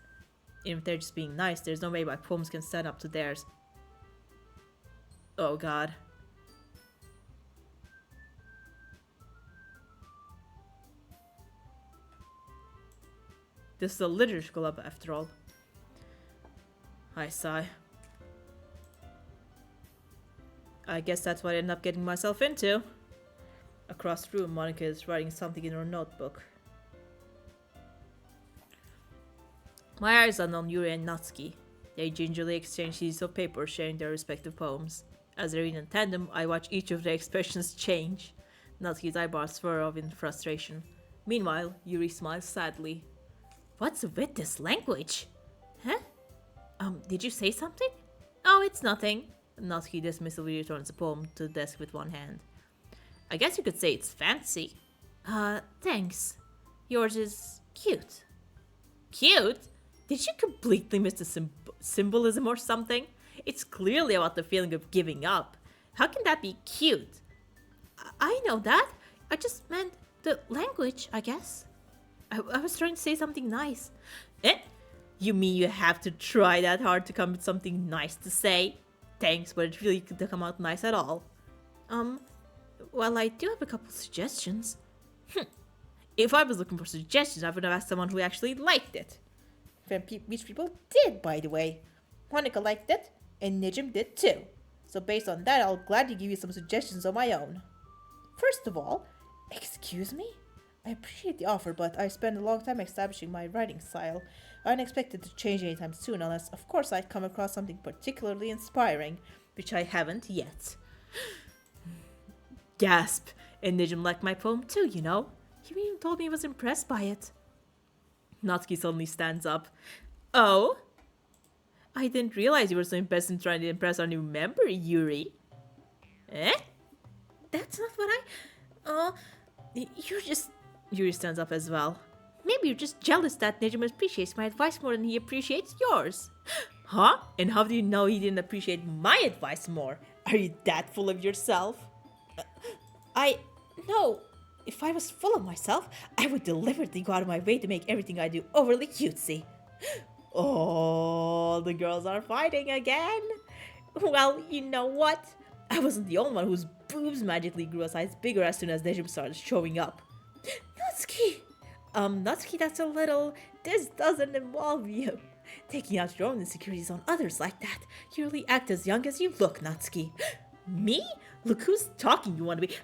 Even if they're just being nice, there's no way my poems can stand up to theirs. Oh god. This is a literature club after all. I sigh. I guess that's what I ended up getting myself into. Across the room, Monica is writing something in her notebook. My eyes are on Yuri and Natsuki. They gingerly exchange sheets of paper, sharing their respective poems. As they read in tandem, I watch each of their expressions change. Natsuki's eyebrows furrow in frustration. Meanwhile, Yuri smiles sadly. What's with this language? Huh? Did you say something? Oh, it's nothing. Natsuki dismissively returns the poem to the desk with one hand. I guess you could say it's fancy. Thanks. Yours is cute. Cute? Did you completely miss the symbolism or something? It's clearly about the feeling of giving up. How can that be cute? I know that. I just meant the language, I guess. I was trying to say something nice. Eh? You mean you have to try that hard to come with something nice to say? Thanks, but it really couldn't come out nice at all. Well, I do have a couple suggestions. If I was looking for suggestions, I would have asked someone who actually liked it. Which people did, by the way. Monica liked it, and Nijim did too. So based on that, I'll gladly give you some suggestions of my own. First of all, excuse me? I appreciate the offer, but I spent a long time establishing my writing style. I don't expect it to change anytime soon, unless, of course, I'd come across something particularly inspiring, which I haven't yet. Gasp! And Nijim liked my poem too, you know. He even told me he was impressed by it. Natsuki suddenly stands up. Oh? I didn't realize you were so invested in trying to impress our new member, Yuri. Eh? That's not what you're just... Yuri stands up as well. Maybe you're just jealous that Nijim appreciates my advice more than he appreciates yours. Huh? And how do you know he didn't appreciate my advice more? Are you that full of yourself? No. If I was full of myself, I would deliberately go out of my way to make everything I do overly cutesy. Oh, the girls are fighting again. Well, you know what? I wasn't the only one whose boobs magically grew a size bigger as soon as Nijim started showing up. Natsuki! Natsuki, that's a little... This doesn't involve you. Taking out your own insecurities on others like that. You really act as young as you look, Natsuki. Me? Look who's talking, you want to be...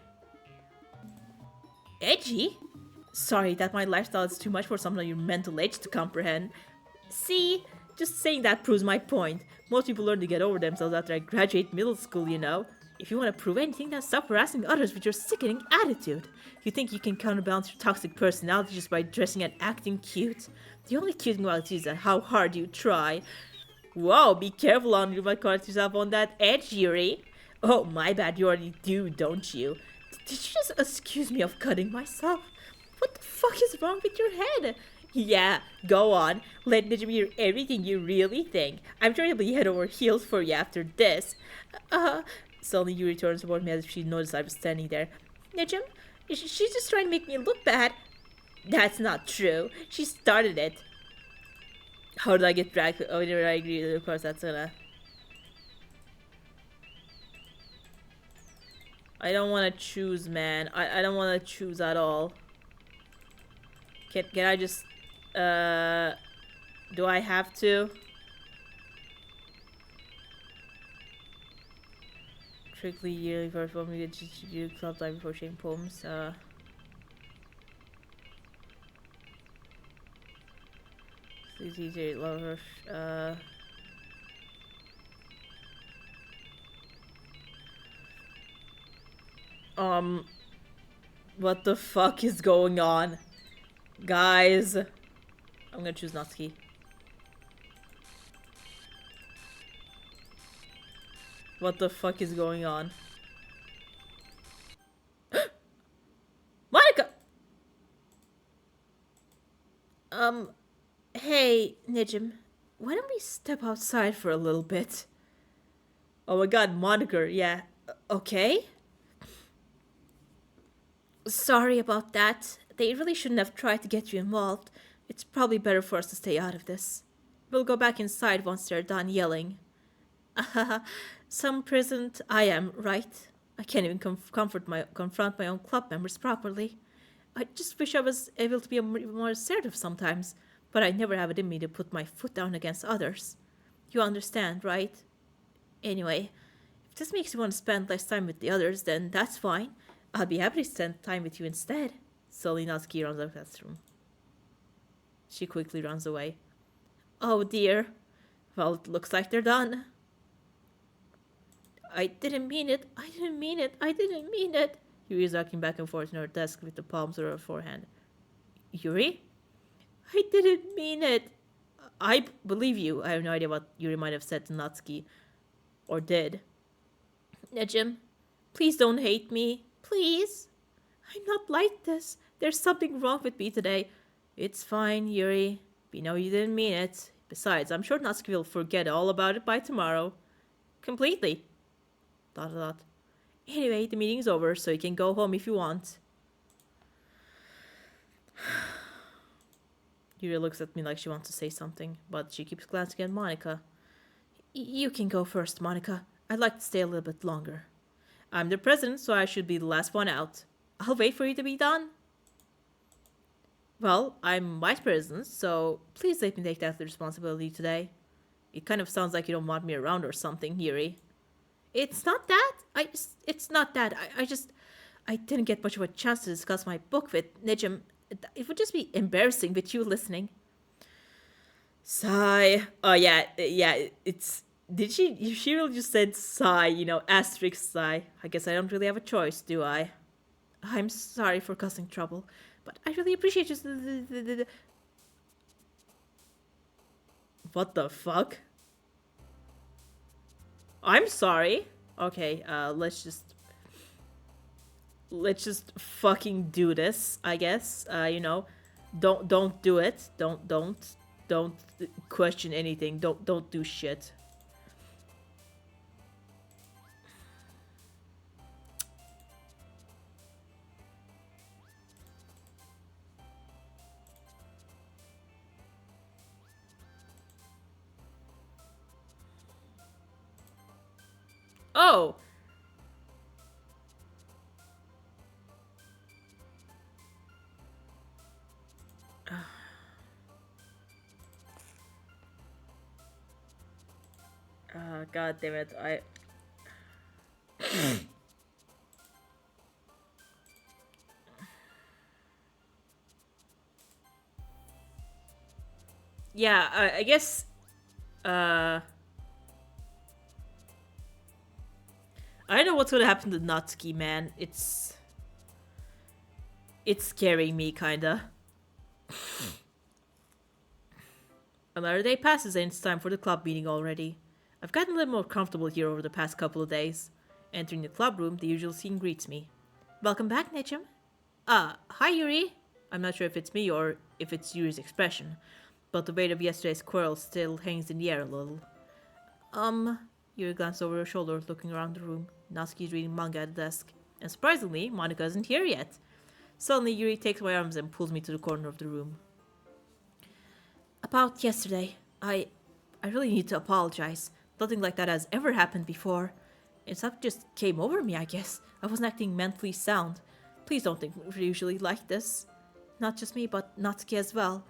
Edgy? Sorry that my lifestyle is too much for someone of your mental age to comprehend. See? Just saying that proves my point. Most people learn to get over themselves after I graduate middle school, you know. If you want to prove anything, then stop harassing others with your sickening attitude. You think you can counterbalance your toxic personality just by dressing and acting cute? The only cute thing about you is that how hard you try. Whoa, be careful on you might cut yourself on that edge, Yuri. Oh, my bad, you already do, don't you? Did you just excuse me of cutting myself? What the fuck is wrong with your head? Yeah, go on. Let Nijim hear everything you really think. I'm sure he'll be head over heels for you after this. Uh, Suddenly Yuri turns toward me as if she noticed I was standing there. Nijim, she's just trying to make me look bad. That's not true. She started it. How did I get dragged? Oh, I agree. Of course, that's gonna. I don't want to choose, man. I don't want to choose at all. Can I just do I have to? Strictly yearly first one we do club time before sharing poems. CCJ lovers. What the fuck is going on? Guys. I'm gonna choose Natsuki. What the fuck is going on? Monica! Hey, Nijim. Why don't we step outside for a little bit? Oh my god, Monica, yeah. Okay? Sorry about that. They really shouldn't have tried to get you involved. It's probably better for us to stay out of this. We'll go back inside once they're done yelling. Some present I am, right? I can't even confront my own club members properly. I just wish I was able to be more assertive sometimes, but I never have it in me to put my foot down against others. You understand, right? Anyway, if this makes you want to spend less time with the others, then that's fine. I'll be happy to spend time with you instead. Slowly Natsuki runs out of the classroom. She quickly runs away. Oh dear. Well, it looks like they're done. I didn't mean it. I didn't mean it. I didn't mean it. Yuri is rocking back and forth in her desk with the palms of her forehand. Yuri? I didn't mean it. I believe you. I have no idea what Yuri might have said to Natsuki. Or did. Nejim, please don't hate me. Please. I'm not like this. There's something wrong with me today. It's fine, Yuri. We know you didn't mean it. Besides, I'm sure Natsuki will forget all about it by tomorrow. Completely. ... Anyway, the meeting's over, so you can go home if you want. Yuri looks at me like she wants to say something, but she keeps glancing at Monica. You can go first, Monica. I'd like to stay a little bit longer. I'm the president, so I should be the last one out. I'll wait for you to be done. Well, I'm vice president, so please let me take that responsibility today. It kind of sounds like you don't want me around or something, Yuri. It's not that. It's not that. I didn't get much of a chance to discuss my book with Nijim. It would just be embarrassing with you listening. Sigh. Oh yeah, it's. Did she? She really just said sigh. You know, asterisk sigh. I guess I don't really have a choice, do I? I'm sorry for causing trouble, but I really appreciate just What the fuck? I'm sorry. Okay, let's just fucking do this, I guess. You know, don't do it. Don't question anything. Don't do shit. Oh, god damn it. Yeah, I guess. Uh, I don't know what's gonna happen to Natsuki, man. It's scaring me, kinda. Another day passes and it's time for the club meeting already. I've gotten a little more comfortable here over the past couple of days. Entering the club room, the usual scene greets me. Welcome back, Nejim. Hi Yuri. I'm not sure if it's me or if it's Yuri's expression, but the weight of yesterday's quarrel still hangs in the air a little. Um, Yuri glanced over her shoulder, looking around the room. Natsuki's reading manga at the desk. And surprisingly, Monica isn't here yet. Suddenly, Yuri takes my arms and pulls me to the corner of the room. About yesterday, I really need to apologize. Nothing like that has ever happened before. And something just came over me, I guess. I wasn't acting mentally sound. Please don't think we're usually like this. Not just me, but Natsuki as well.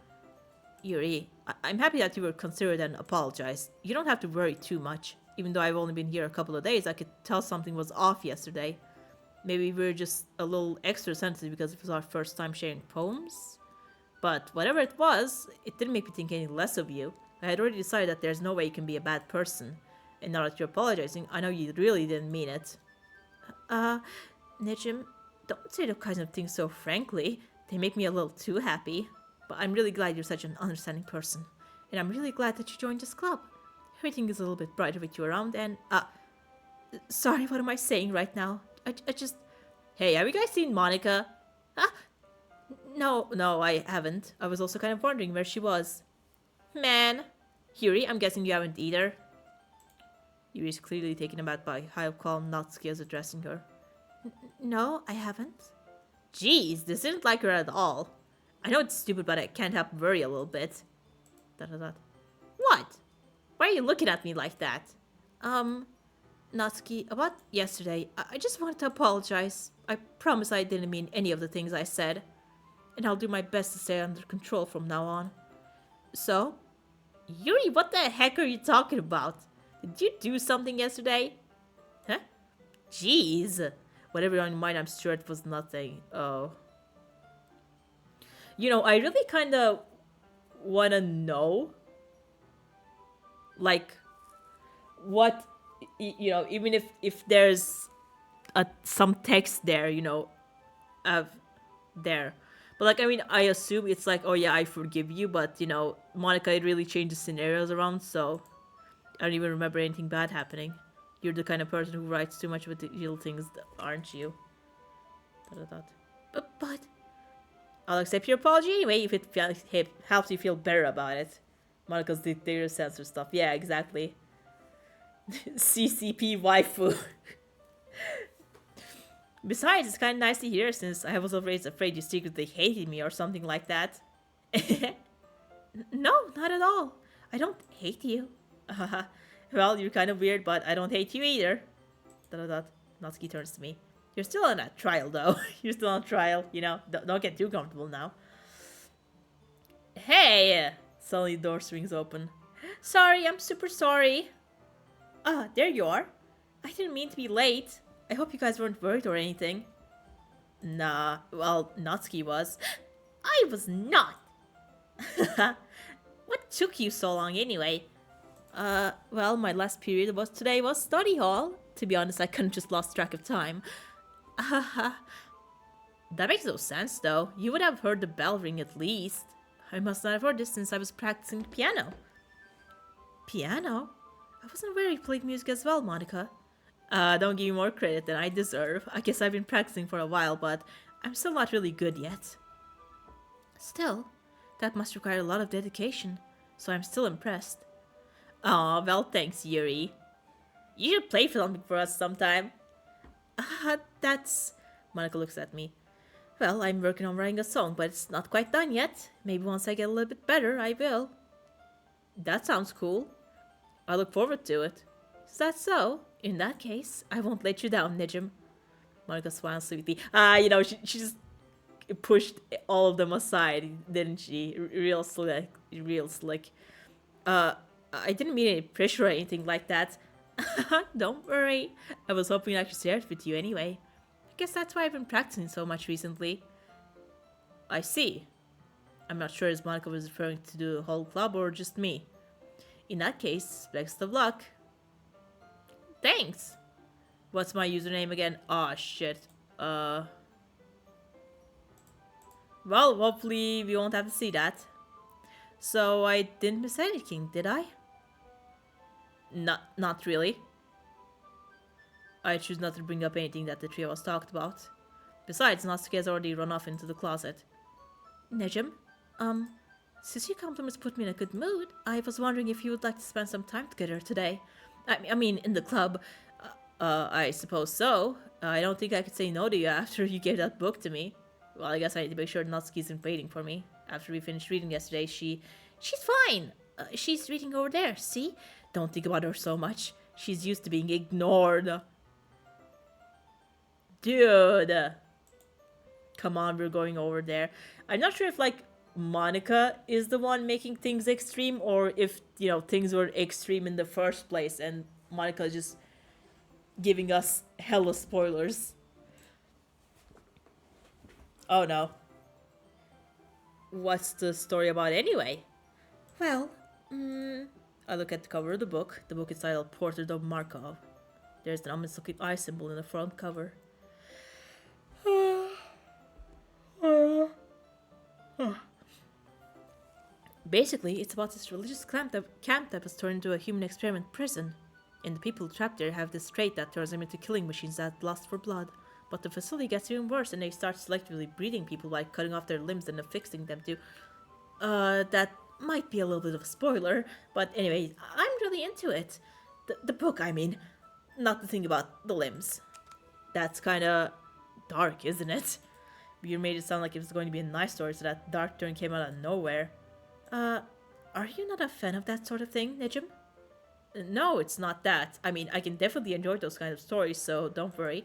Yuri, I'm happy that you were considerate and apologized. You don't have to worry too much. Even though I've only been here a couple of days, I could tell something was off yesterday. Maybe we were just a little extra sensitive because it was our first time sharing poems? But whatever it was, it didn't make me think any less of you. I had already decided that there's no way you can be a bad person. And now that you're apologizing, I know you really didn't mean it. Nejim, don't say those kinds of things so frankly. They make me a little too happy. But I'm really glad you're such an understanding person. And I'm really glad that you joined this club. Everything is a little bit brighter with you around and, sorry, what am I saying right now? I just... Hey, have you guys seen Monica? Ah, no, I haven't. I was also kind of wondering where she was. Man. Yuri, I'm guessing you haven't either. Yuri is clearly taken aback by how calm Natsuki is addressing her. No, I haven't. Jeez, this isn't like her at all. I know it's stupid, but I can't help worry a little bit. What? Why are you looking at me like that? Natsuki, about yesterday, I just wanted to apologize. I promise I didn't mean any of the things I said. And I'll do my best to stay under control from now on. So? Yuri, what the heck are you talking about? Did you do something yesterday? Huh? Jeez. Whatever on your mind, I'm sure it was nothing. Oh. You know, I really kind of want to know, like, what, you know, even if there's some text there, you know, there. But, like, I mean, I assume it's like, oh, yeah, I forgive you. But, you know, Monica, it really changed the scenarios around, so I don't even remember anything bad happening. You're the kind of person who writes too much with the little things, aren't you? But I'll accept your apology anyway if it helps you feel better about it. Monica's dictator censor stuff. Yeah, exactly. CCP waifu. Besides, it's kind of nice to hear since I was always afraid you secretly hated me or something like that. No, not at all. I don't hate you. Well, you're kind of weird, but I don't hate you either. Natsuki turns to me. You're still on a trial, though. You're still on trial, you know. Don't get too comfortable now. Hey! Suddenly the door swings open. Sorry, I'm super sorry. There you are. I didn't mean to be late. I hope you guys weren't worried or anything. Nah, well, Natsuki was. I was not. What took you so long anyway? Well, my last period today was study hall. To be honest, I couldn't just lost track of time. That makes no sense though. You would have heard the bell ring at least. I must not have heard this since I was practicing the piano. Piano? I wasn't aware you played music as well, Monica. Don't give me more credit than I deserve. I guess I've been practicing for a while, but I'm still not really good yet. Still, that must require a lot of dedication, so I'm still impressed. Aw, well thanks, Yuri. You should play something for us sometime. That's... Monica looks at me. Well, I'm working on writing a song, but it's not quite done yet. Maybe once I get a little bit better, I will. That sounds cool. I look forward to it. Is that so? In that case, I won't let you down, Nejim. Monica smiles sweetly. You know, she just pushed all of them aside, didn't she? Real slick. Real slick. I didn't mean any pressure or anything like that. Don't worry. I was hoping I could share it with you anyway. I guess that's why I've been practicing so much recently. I see. I'm not sure if Monica was referring to the whole club or just me. In that case, best of luck. Thanks. What's my username again? Aw, shit. Well, hopefully we won't have to see that. So I didn't miss anything, did I? Not really. I choose not to bring up anything that the three of us talked about. Besides, Natsuki has already run off into the closet. Nejim, since your compliments put me in a good mood, I was wondering if you would like to spend some time together today. I mean, in the club. I suppose so. I don't think I could say no to you after you gave that book to me. Well, I guess I need to make sure Natsuki isn't waiting for me. After we finished reading yesterday, she's fine. She's reading over there, see? Don't think about her so much. She's used to being ignored. Dude. Come on, we're going over there. I'm not sure if, like, Monica is the one making things extreme, or if, you know, things were extreme in the first place and Monica just giving us hella spoilers. Oh no. What's the story about anyway? Well, I look at the cover of the book. The book is titled Portrait of Markov. There's an ominous looking eye symbol in the front cover. Basically, it's about this religious camp that was turned into a human experiment prison. And the people trapped there have this trait that turns them into killing machines that lust for blood. But the facility gets even worse and they start selectively breeding people by cutting off their limbs and affixing them to... that might be a little bit of a spoiler, but anyway, I'm really into it. The book, I mean. Not the thing about the limbs. That's kinda dark, isn't it? You made it sound like it was going to be a nice story, so that dark turn came out of nowhere. Are you not a fan of that sort of thing, Nejim? No, it's not that. I mean, I can definitely enjoy those kind of stories, so don't worry.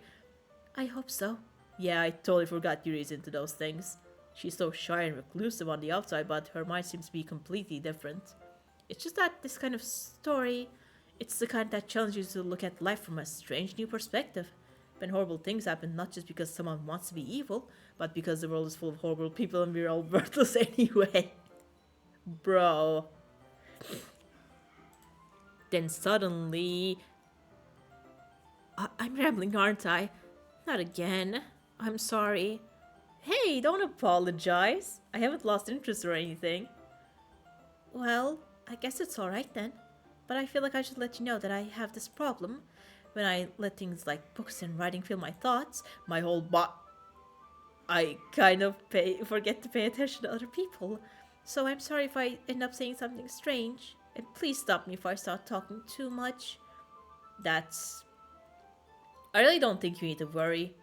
I hope so. Yeah, I totally forgot Yuri's into those things. She's so shy and reclusive on the outside, but her mind seems to be completely different. It's just that this kind of story, it's the kind that challenges you to look at life from a strange new perspective. When horrible things happen, not just because someone wants to be evil, but because the world is full of horrible people and we're all worthless anyway. Bro. Then suddenly... I'm rambling, aren't I? Not again. I'm sorry. Hey, don't apologize. I haven't lost interest or anything. Well, I guess it's alright then. But I feel like I should let you know that I have this problem. When I let things like books and writing fill my thoughts, my whole I kind of forget to pay attention to other people. So I'm sorry if I end up saying something strange. And please stop me if I start talking too much. That's... I really don't think you need to worry.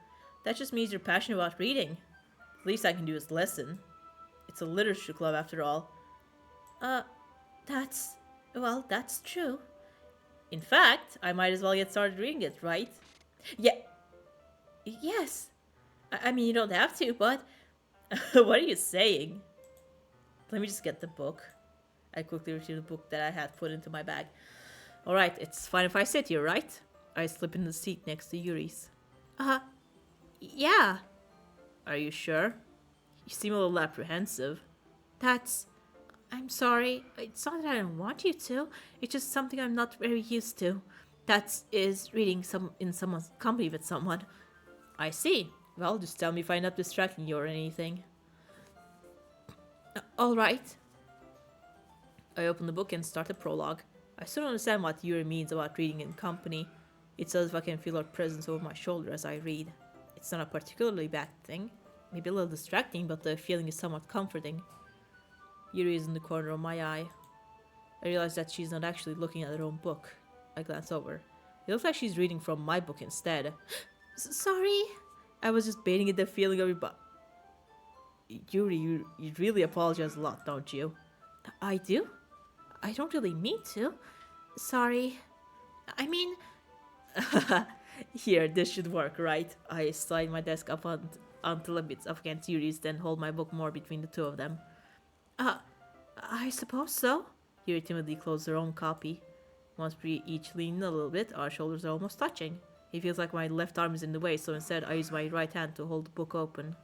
That just means you're passionate about reading. The least I can do is listen. It's a literature club after all. Well, that's true. In fact, I might as well get started reading it, right? Yeah. Yes. I mean, you don't have to, but... What are you saying? Let me just get the book. I quickly retrieve the book that I had put into my bag. Alright, it's fine if I sit here, right? I slip in the seat next to Yuri's. Yeah. Are you sure? You seem a little apprehensive. I'm sorry. It's not that I don't want you to. It's just something I'm not very used to. That is reading in someone's company with someone. I see. Well, just tell me if I end up distracting you or anything. Alright. I open the book and start the prologue. I still don't understand what Yuri means about reading in company. It's as if I can feel her presence over my shoulder as I read. It's not a particularly bad thing. Maybe a little distracting, but the feeling is somewhat comforting. Yuri is in the corner of my eye. I realize that she's not actually looking at her own book. I glance over. It looks like she's reading from my book instead. Sorry? I was just baiting at the feeling of your butt. Yuri, you really apologize a lot, don't you? I do? I don't really mean to. Sorry. I mean... Here, this should work, right? I slide my desk up until it's up against Yuri's, then hold my book more between the two of them. I suppose so. Yuri timidly closed her own copy. Once we each lean a little bit, our shoulders are almost touching. It feels like my left arm is in the way, so instead I use my right hand to hold the book open.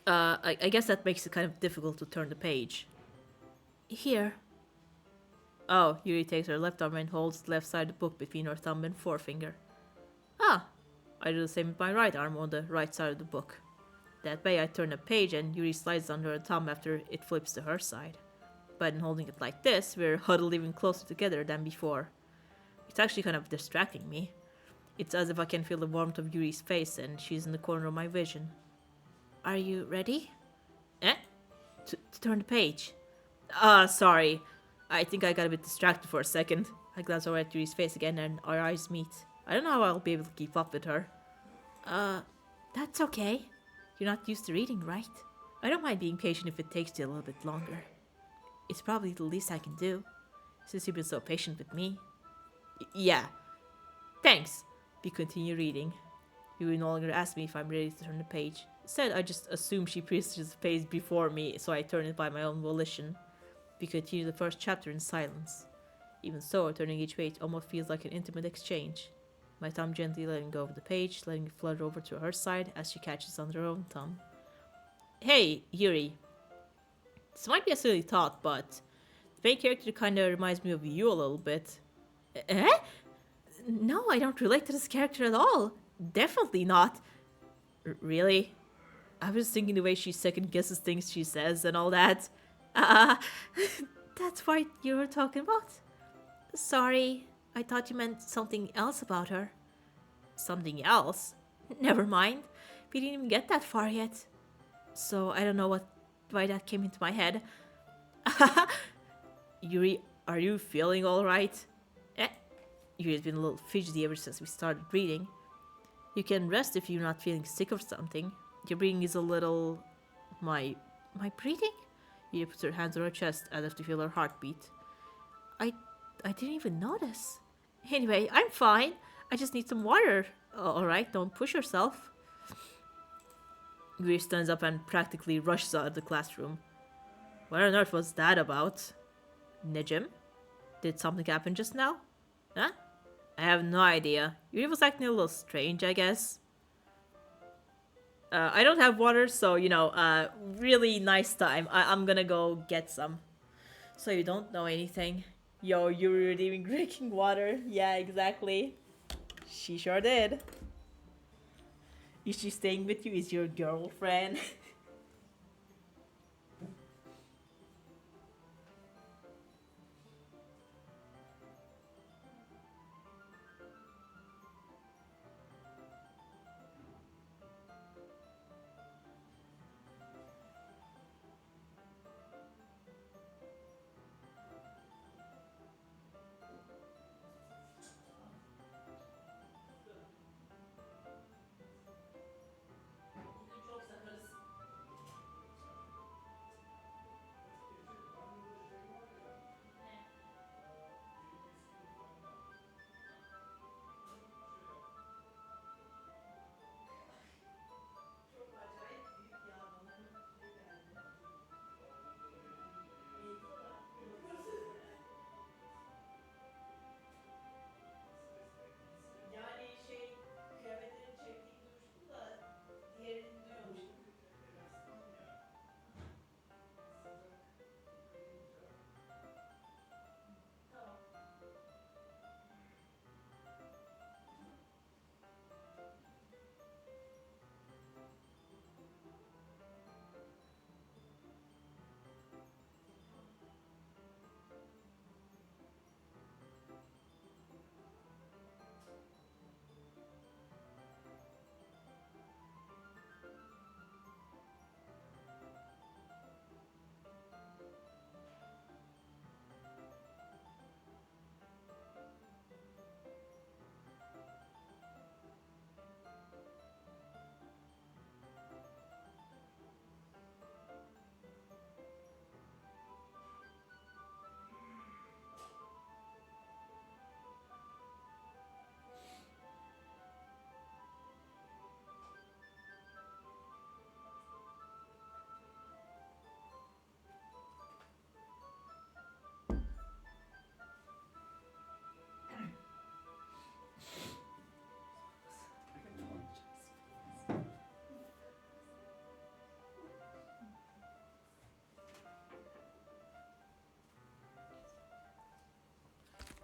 I guess that makes it kind of difficult to turn the page. Here. Oh, Yuri takes her left arm and holds the left side of the book between her thumb and forefinger. Ah, I do the same with my right arm on the right side of the book. That way I turn a page and Yuri slides under her thumb after it flips to her side. But in holding it like this, we're huddled even closer together than before. It's actually kind of distracting me. It's as if I can feel the warmth of Yuri's face and she's in the corner of my vision. Are you ready? Eh? To turn the page. Sorry. I think I got a bit distracted for a second. I glance over at Yuri's face again and our eyes meet. I don't know how I'll be able to keep up with her. That's okay. You're not used to reading, right? I don't mind being patient if it takes you a little bit longer. It's probably the least I can do, since you've been so patient with me. Yeah. Thanks. We continue reading. Yuri no longer asks me if I'm ready to turn the page. Instead, I just assume she presses the page before me, so I turn it by my own volition. We continue the first chapter in silence. Even so, turning each page almost feels like an intimate exchange. My thumb gently letting go of the page, letting it flutter over to her side as she catches on her own thumb. Hey, Yuri. This might be a silly thought, but the main character kinda reminds me of you a little bit. Eh? No, I don't relate to this character at all. Definitely not. Really? I was thinking the way she second guesses things she says and all that. Uh, that's what you were talking about? Sorry, I thought you meant something else about her. Something else? Never mind. We didn't even get that far yet. So I don't know why that came into my head. Yuri, are you feeling alright? Yuri's been a little fidgety ever since we started reading. You can rest if you're not feeling sick or something. Your breathing is a little... My breathing? Yuri puts her hands on her chest as if to feel her heartbeat. I didn't even notice. Anyway, I'm fine. I just need some water. Alright, don't push yourself. Yuri stands up and practically rushes out of the classroom. What on earth was that about? Nejim? Did something happen just now? Huh? I have no idea. Yuri was acting a little strange, I guess. I don't have water, so, really nice time. I'm gonna go get some. So you don't know anything? Yo, you were even drinking water. Yeah, exactly. She sure did. Is she staying with you? Is your girlfriend?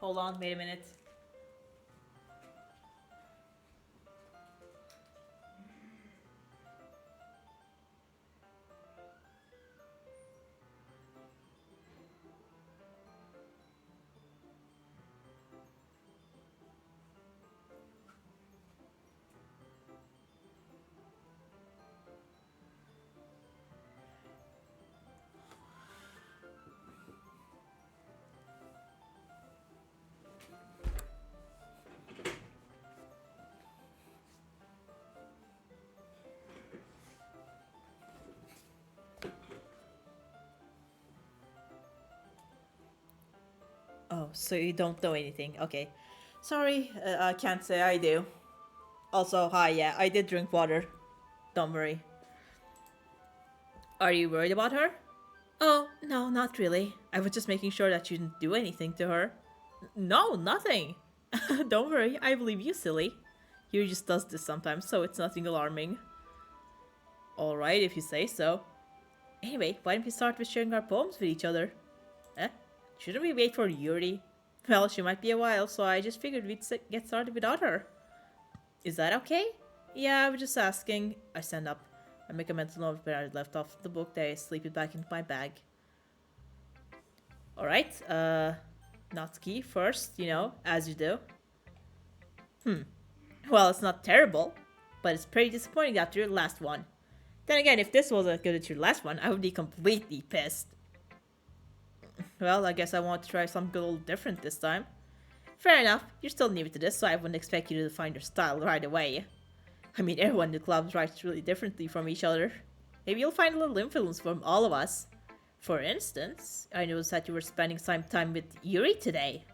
Hold on, wait a minute. Oh, so you don't know anything. Okay. Sorry, I can't say I do. Also, hi, yeah, I did drink water. Don't worry. Are you worried about her? Oh, no, not really. I was just making sure that you didn't do anything to her. No, nothing. Don't worry, I believe you, silly. Yuri just does this sometimes, so it's nothing alarming. Alright, if you say so. Anyway, why don't we start with sharing our poems with each other? Eh? Shouldn't we wait for Yuri? Well, she might be a while, so I just figured we'd get started without her. Is that okay? Yeah, I was just asking. I stand up. I make a mental note where I left off the book, then I slip it back into my bag. Alright, Natsuki, first, as you do. Well, it's not terrible, but it's pretty disappointing after your last one. Then again, if this wasn't as good as your last one, I would be completely pissed. Well, I guess I want to try something a little different this time. Fair enough, you're still new to this, so I wouldn't expect you to find your style right away. I mean, everyone in the club writes really differently from each other. Maybe you'll find a little influence from all of us. For instance, I noticed that you were spending some time with Yuri today.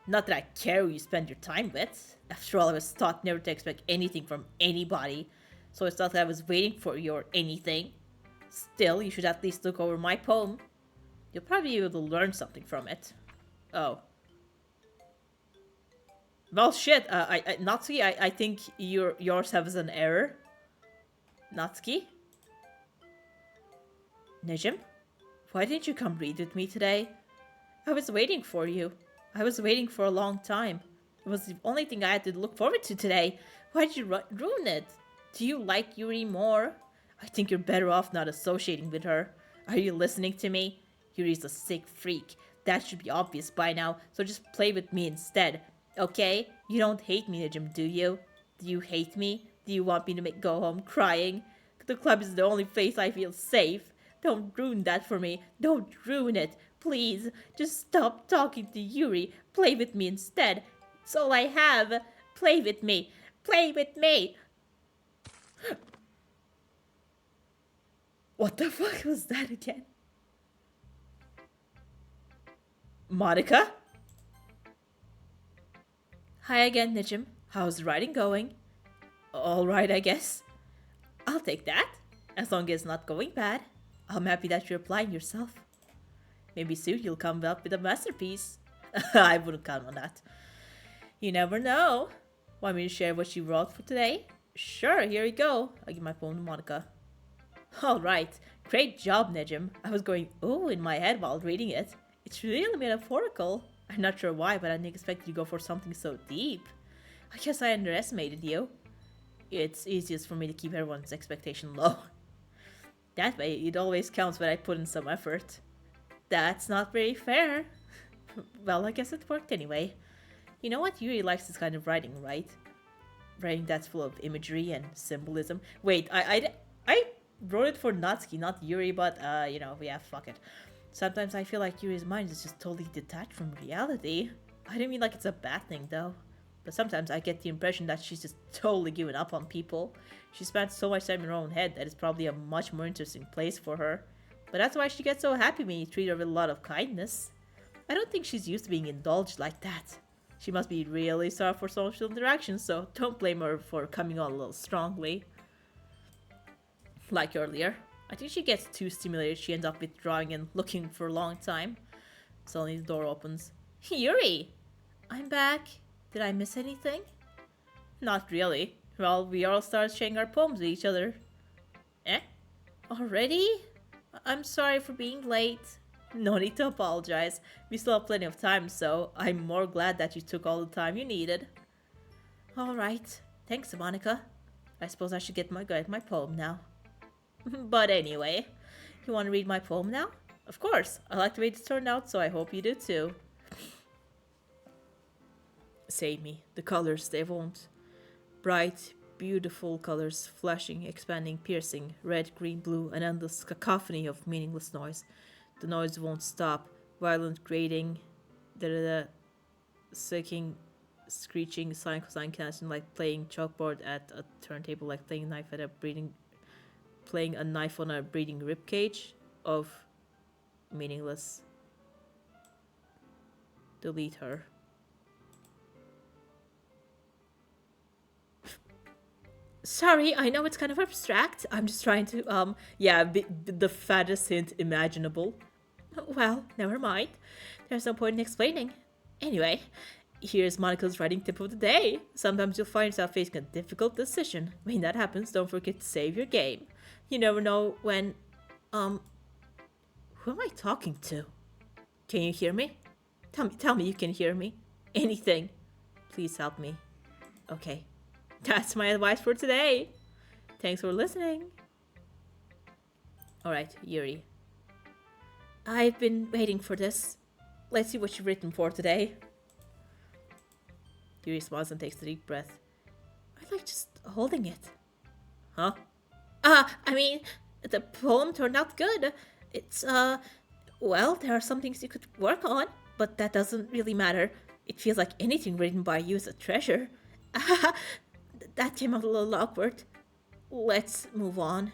Not that I care who you spend your time with. After all, I was taught never to expect anything from anybody, so it's not that I was waiting for you or anything. Still, you should at least look over my poem. You'll probably be able to learn something from it. Oh. Well, shit, Natsuki, I think yours has an error. Natsuki? Nejim? Why didn't you come read with me today? I was waiting for you. I was waiting for a long time. It was the only thing I had to look forward to today. Why did you ruin it? Do you like Yuri more? I think you're better off not associating with her. Are you listening to me? Yuri's a sick freak. That should be obvious by now, so just play with me instead. Okay? You don't hate me, Nejim, do you? Do you hate me? Do you want me to go home crying? The club is the only place I feel safe. Don't ruin that for me. Don't ruin it. Please, just stop talking to Yuri. Play with me instead. It's all I have. Play with me. Play with me. What the fuck was that again? Monica? Hi again, Nejim. How's the writing going? Alright, I guess. I'll take that. As long as it's not going bad. I'm happy that you're applying yourself. Maybe soon you'll come up with a masterpiece. I wouldn't count on that. You never know. Want me to share what you wrote for today? Sure, here you go. I'll give my poem to Monica. Alright, great job, Nejim. I was going ooh in my head while reading it. It's really metaphorical. I'm not sure why, but I didn't expect you to go for something so deep. I guess I underestimated you. It's easiest for me to keep everyone's expectation low. That way, it always counts when I put in some effort. That's not very fair. Well, I guess it worked anyway. You know what? Yuri likes this kind of writing, right? Writing that's full of imagery and symbolism. Wait, I wrote it for Natsuki, not Yuri, but, yeah, fuck it. Sometimes I feel like Yuri's mind is just totally detached from reality. I don't mean like it's a bad thing, though. But sometimes I get the impression that she's just totally given up on people. She spends so much time in her own head that it's probably a much more interesting place for her. But that's why she gets so happy when you treat her with a lot of kindness. I don't think she's used to being indulged like that. She must be really sorry for social interactions, so don't blame her for coming on a little strongly. Like earlier, I think she gets too stimulated, she ends up withdrawing and looking for a long time. Suddenly the door opens. Yuri! I'm back. Did I miss anything? Not really. Well, we all started sharing our poems with each other. Eh? Already? I'm sorry for being late. No need to apologize. We still have plenty of time, so I'm more glad that you took all the time you needed. Alright, thanks, Monica. I suppose I should get my poem now. But anyway, you want to read my poem now? Of course, I like the way it turned out, so I hope you do too. Save me, the colors they won't. Bright, beautiful colors, flashing, expanding, piercing, red, green, blue, an endless cacophony of meaningless noise. The noise won't stop. Violent grating, da sucking, screeching, sine, cosine, cancelling, like playing chalkboard at a turntable, like playing a knife at a breeding, playing a knife on a breeding rib cage of meaningless. Delete her. Sorry, I know it's kind of abstract. I'm just trying to, yeah, be the fattest hint imaginable. Well, never mind. There's no point in explaining. Anyway, here's Monica's writing tip of the day. Sometimes you'll find yourself facing a difficult decision. When that happens, don't forget to save your game. You never know when, who am I talking to? Can you hear me? Tell me you can hear me. Anything. Please help me. Okay. That's my advice for today. Thanks for listening. Alright, Yuri. I've been waiting for this. Let's see what you've written for today. Yuri smiles and takes a deep breath. I like just holding it. Huh? I mean, the poem turned out good. It's, well, there are some things you could work on, but that doesn't really matter. It feels like anything written by you is a treasure. That came out a little awkward. Let's move on.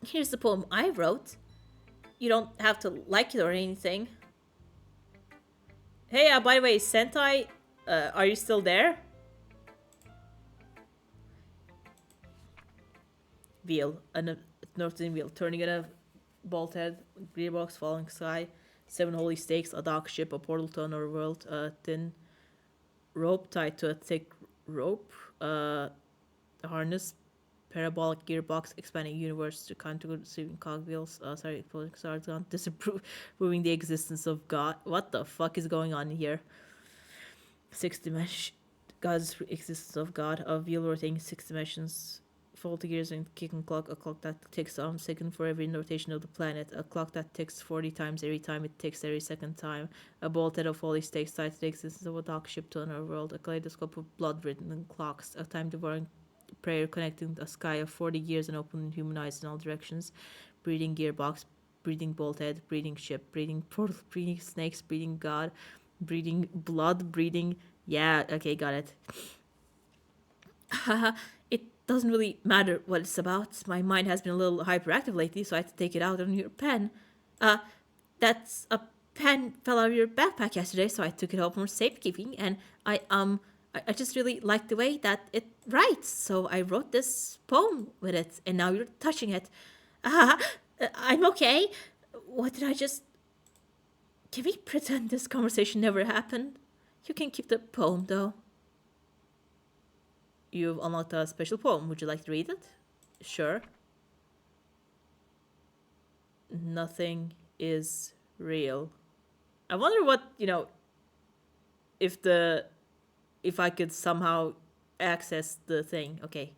Here's the poem I wrote. You don't have to like it or anything. Hey, by the way, Sentai, are you still there? Wheel, a northern wheel, turning in a bolt head, gearbox, falling sky, 7 holy stakes, a dark ship, a portal to another world, a thin rope tied to a thick rope, a harness, parabolic gearbox, expanding universe to controlling cogwheels, exploding stars, disapproving the existence of God. What the fuck is going on here? 6 dimension, God's existence of God, a wheel rotating 6 dimensions, faulty gears and kicking clock, a clock that ticks on second for every rotation of the planet, a clock that ticks 40 times every time it ticks every second time, a bolted of holy stakes tied to the existence of a dark ship to another world, a kaleidoscope of blood-written clocks, a time-devouring prayer connecting a sky of 40 gears and open human eyes in all directions, breeding gearbox, breeding bolthead, breeding ship, breeding portal, breeding snakes, breeding God, breeding blood, breeding... Yeah, okay, got it. It doesn't really matter what it's about. My mind has been a little hyperactive lately, so I had to take it out on your pen. That's a pen fell out of your backpack yesterday, so I took it home for safekeeping, and I just really like the way that it writes, so I wrote this poem with it, and now you're touching it. I'm okay. What did I just... Can we pretend this conversation never happened? You can keep the poem, though. You've unlocked a special poem. Would you like to read it? Sure. Nothing is real. I wonder what, if I could somehow access the thing. Okay.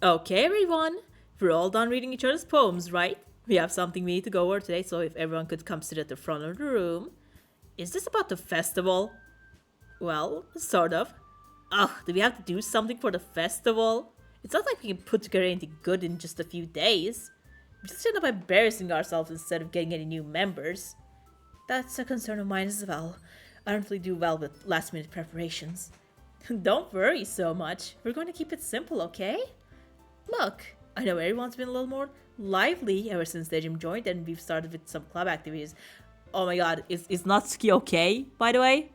Okay, everyone. We're all done reading each other's poems, right? We have something we need to go over today, so if everyone could come sit at the front of the room. Is this about the festival? Well, sort of. Ugh, do we have to do something for the festival? It's not like we can put together anything good in just a few days. We just end up embarrassing ourselves instead of getting any new members. That's a concern of mine as well. I don't really do well with last-minute preparations. Don't worry so much. We're going to keep it simple, okay? Look, I know everyone's been a little more lively ever since Dejim joined, and we've started with some club activities. Oh my god, is Natsuki okay, by the way?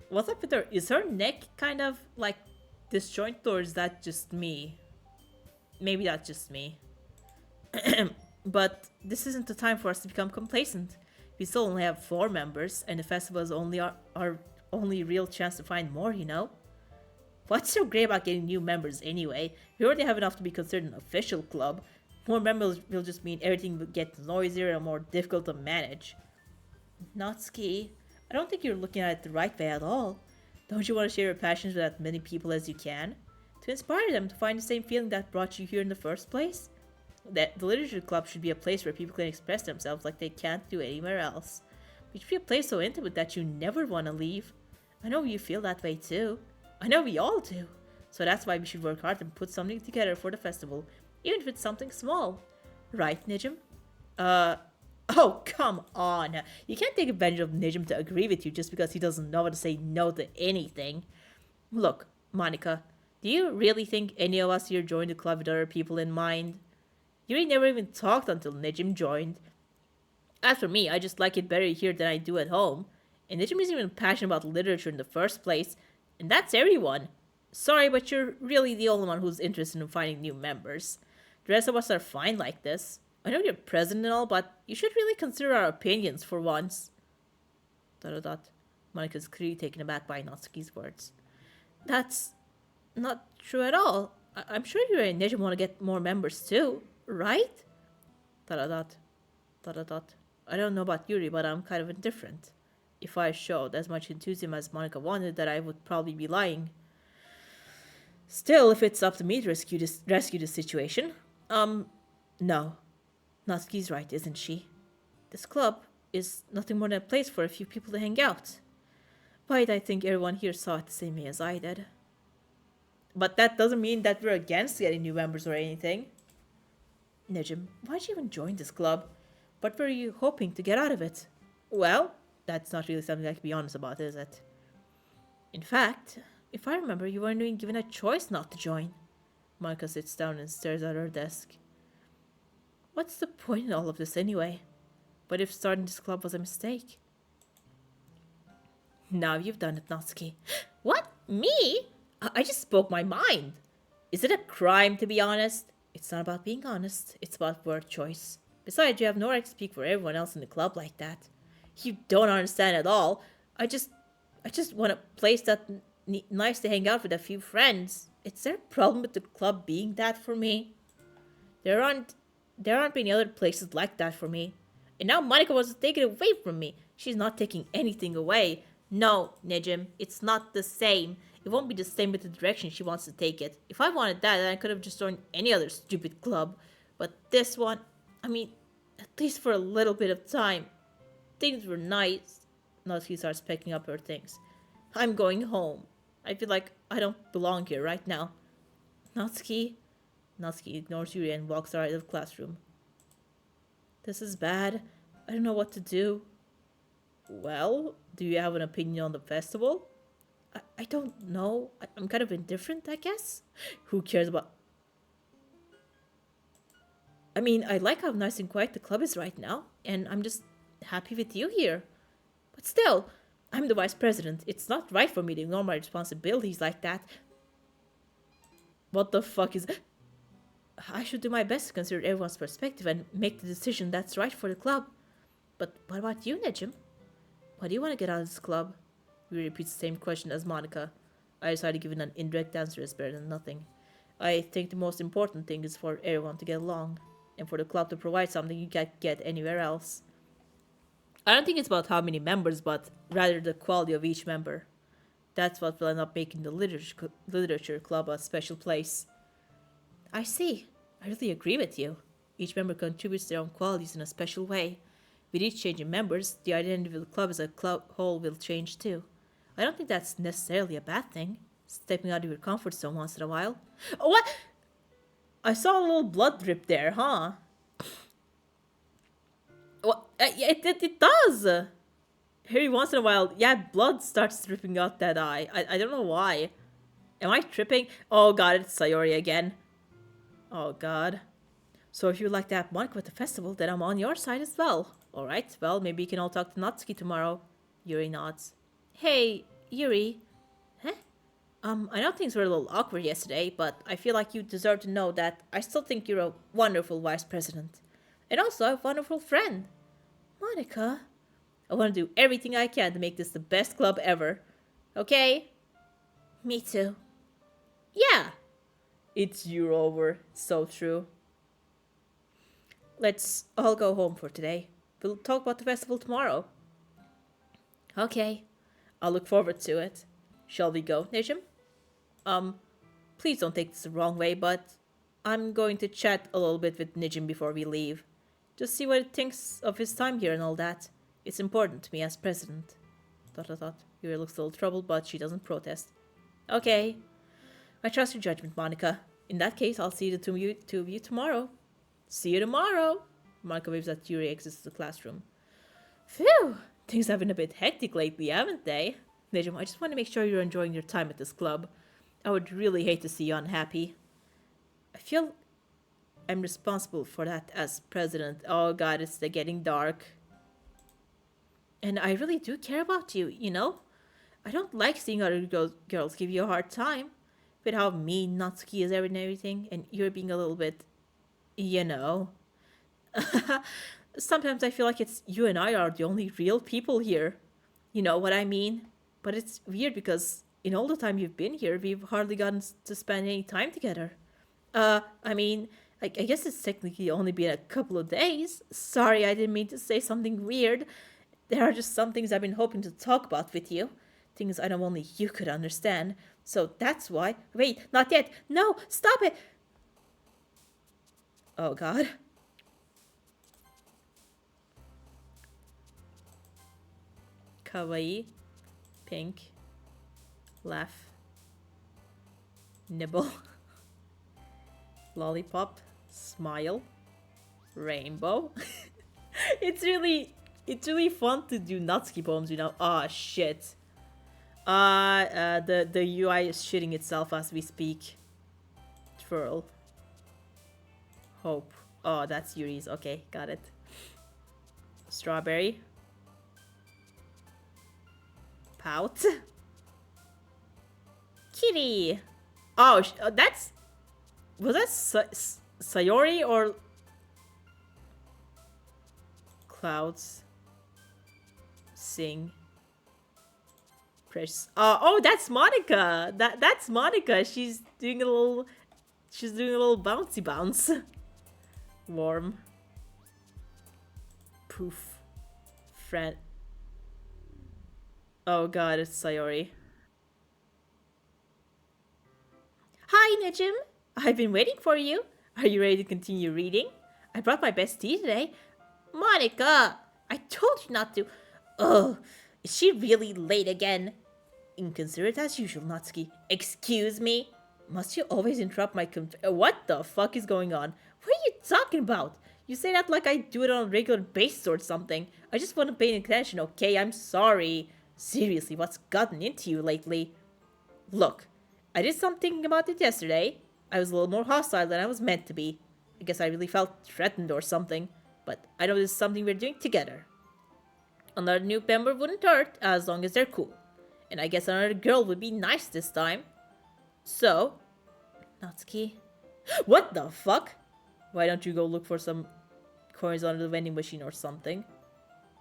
What's up with her? Is her neck kind of like disjointed, or is that just me? Maybe that's just me. But this isn't the time for us to become complacent. We still only have 4 members, and the festival is only our only real chance to find more, What's so great about getting new members anyway? We already have enough to be considered an official club. More members will just mean everything will get noisier and more difficult to manage. Natsuki, I don't think you're looking at it the right way at all. Don't you want to share your passions with as many people as you can? To inspire them to find the same feeling that brought you here in the first place? That the literature club should be a place where people can express themselves like they can't do anywhere else. It should be a place so intimate that you never want to leave. I know you feel that way too. I know we all do. So that's why we should work hard and put something together for the festival, even if it's something small. Right, Nijim? Oh, come on. You can't take advantage of Nijim to agree with you just because he doesn't know how to say no to anything. Look, Monica, do you really think any of us here joined the club with other people in mind? Yuri never even talked until Nijim joined. As for me, I just like it better here than I do at home. And Nijim isn't even passionate about literature in the first place, and that's everyone. Sorry, but you're really the only one who's interested in finding new members. The rest of us are fine like this. I know you're president and all, but you should really consider our opinions for once. ... Monica's clearly taken aback by Natsuki's words. That's not true at all. I'm sure you and Nijim want to get more members too, right? ... I don't know about Yuri, but I'm kind of indifferent. If I showed as much enthusiasm as Monica wanted, that I would probably be lying. Still, if it's up to me to rescue this situation, no. Natsuki's right, isn't she? This club is nothing more than a place for a few people to hang out. But I think everyone here saw it the same way as I did. But that doesn't mean that we're against getting new members or anything. Nijim, why'd you even join this club? What were you hoping to get out of it? Well, that's not really something I can be honest about, is it? In fact, if I remember, you weren't even given a choice not to join. Monica sits down and stares at her desk. What's the point in all of this anyway? What if starting this club was a mistake? Now you've done it, Natsuki. What? Me? I just spoke my mind. Is it a crime to be honest? It's not about being honest. It's about word choice. Besides, you have no right to speak for everyone else in the club like that. You don't understand at all. I just want a place that's nice to hang out with a few friends. Is there a problem with the club being that for me? There aren't many other places like that for me. And now Monica wants to take it away from me. She's not taking anything away. No, Nijim, it's not the same. It won't be the same with the direction she wants to take it. If I wanted that, then I could have just joined any other stupid club. But this one, I mean, at least for a little bit of time. Things were nice. Natsuki starts picking up her things. I'm going home. I feel like I don't belong here right now. Natsuki ignores Yuri and walks out of the classroom. This is bad. I don't know what to do. Well, do you have an opinion on the festival? I don't know. I'm kind of indifferent, I guess. Who cares about... I mean, I like how nice and quiet the club is right now, and I'm just happy with you here. But still, I'm the vice president. It's not right for me to ignore my responsibilities like that. What the fuck is... I should do my best to consider everyone's perspective and make the decision that's right for the club. But what about you, Nijim? What do you want to get out of this club? We repeat the same question as Monica. I decided giving an indirect answer is better than nothing. I think the most important thing is for everyone to get along, and for the club to provide something you can't get anywhere else. I don't think it's about how many members, but rather the quality of each member. That's what will end up making the literature club a special place. I see. I really agree with you. Each member contributes their own qualities in a special way. With each change in members, the identity of the club as a club whole will change too. I don't think that's necessarily a bad thing. Stepping out of your comfort zone once in a while. Oh, what? I saw a little blood drip there, huh? What? It does! Every once in a while, yeah, blood starts dripping out that eye. I don't know why. Am I tripping? Oh god, it's Sayori again. Oh god. So if you like to have Monica at the festival, then I'm on your side as well. Alright, well, maybe you can all talk to Natsuki tomorrow. Yuri nods. Hey, Yuri. Huh? I know things were a little awkward yesterday, but I feel like you deserve to know that I still think you're a wonderful vice president. And also a wonderful friend. Monica. I want to do everything I can to make this the best club ever. Okay? Me too. Yeah, it's you over. So true. Let's all go home for today. We'll talk about the festival tomorrow. Okay, I'll look forward to it. Shall we go, Nejim? Um, please don't take this the wrong way, but I'm going to chat a little bit with Nijim before we leave. Just see what he thinks of his time here and all that. It's important to me as president. Dot dot dot. Yuri looks a little troubled, but she doesn't protest. Okay. I trust your judgment, Monica. In that case, I'll see the two of you tomorrow. See you tomorrow. Monica waves at Yuri exits the classroom. Phew! Things have been a bit hectic lately, haven't they? Nejim, I just want to make sure you're enjoying your time at this club. I would really hate to see you unhappy. I feel I'm responsible for that as president. Oh god, it's getting dark. And I really do care about you, you know? I don't like seeing other girls give you a hard time. With how mean Natsuki is and everything, and you're being a little bit, you know. Sometimes I feel like it's you and I are the only real people here. You know what I mean? But it's weird because in all the time you've been here, we've hardly gotten to spend any time together. I mean, I guess it's technically only been a couple of days. Sorry, I didn't mean to say something weird. There are just some things I've been hoping to talk about with you. Things I know only you could understand. So that's why. Wait, not yet. No, stop it. Oh god. Kawaii. Pink. Laugh. Nibble. Lollipop. Smile. Rainbow. it's really fun to do Natsuki poems, you know. Ah, shit. The UI is shitting itself as we speak. Twirl. Hope. Oh, that's Yuri's. Okay, got it. Strawberry. Pout. Kitty. Oh, that's... Was that Sayori or... Clouds. Sing. Precious. Oh, that's Monica. That's Monica. She's doing a little bouncy bounce. Warm. Poof. Friend. Oh god, it's Sayori. Hi, Nejim. I've been waiting for you. Are you ready to continue reading? I brought my best tea today. Monica, I told you not to. Ugh, is she really late again? Inconsiderate as usual, Natsuki. Excuse me? Must you always interrupt my what the fuck is going on? What are you talking about? You say that like I do it on a regular basis or something. I just want to pay attention, okay? I'm sorry. Seriously, what's gotten into you lately? Look, I did some thinking about it yesterday. I was a little more hostile than I was meant to be. I guess I really felt threatened or something. But I know this is something we're doing together. Another new member wouldn't hurt as long as they're cool. And I guess another girl would be nice this time. So, Natsuki. What the fuck? Why don't you go look for some coins under the vending machine or something?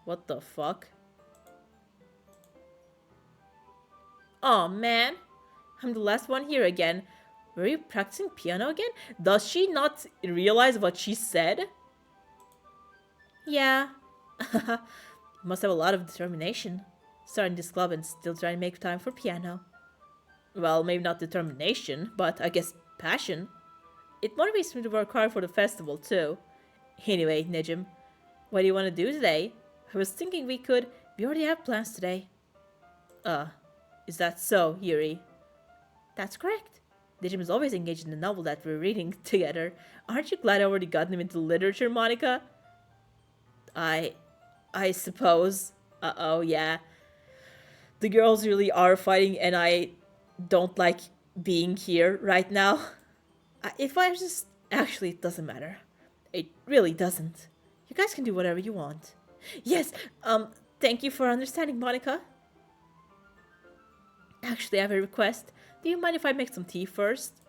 What the fuck? Aw, man. I'm the last one here again. Were you practicing piano again? Does she not realize what she said? Yeah. You must have a lot of determination. Starting this club and still trying to make time for piano. Well, maybe not determination, but I guess passion. It motivates me to work hard for the festival, too. Anyway, Nejim, what do you want to do today? I was thinking we already have plans today. Is that so, Yuri? That's correct. Nejim is always engaged in the novel that we're reading together. Aren't you glad I already got him into literature, Monica? I suppose. Uh-oh, yeah. The girls really are fighting and I don't like being here right now. If I just... Actually, it doesn't matter. It really doesn't. You guys can do whatever you want. Yes, thank you for understanding, Monica. Actually, I have a request. Do you mind if I make some tea first?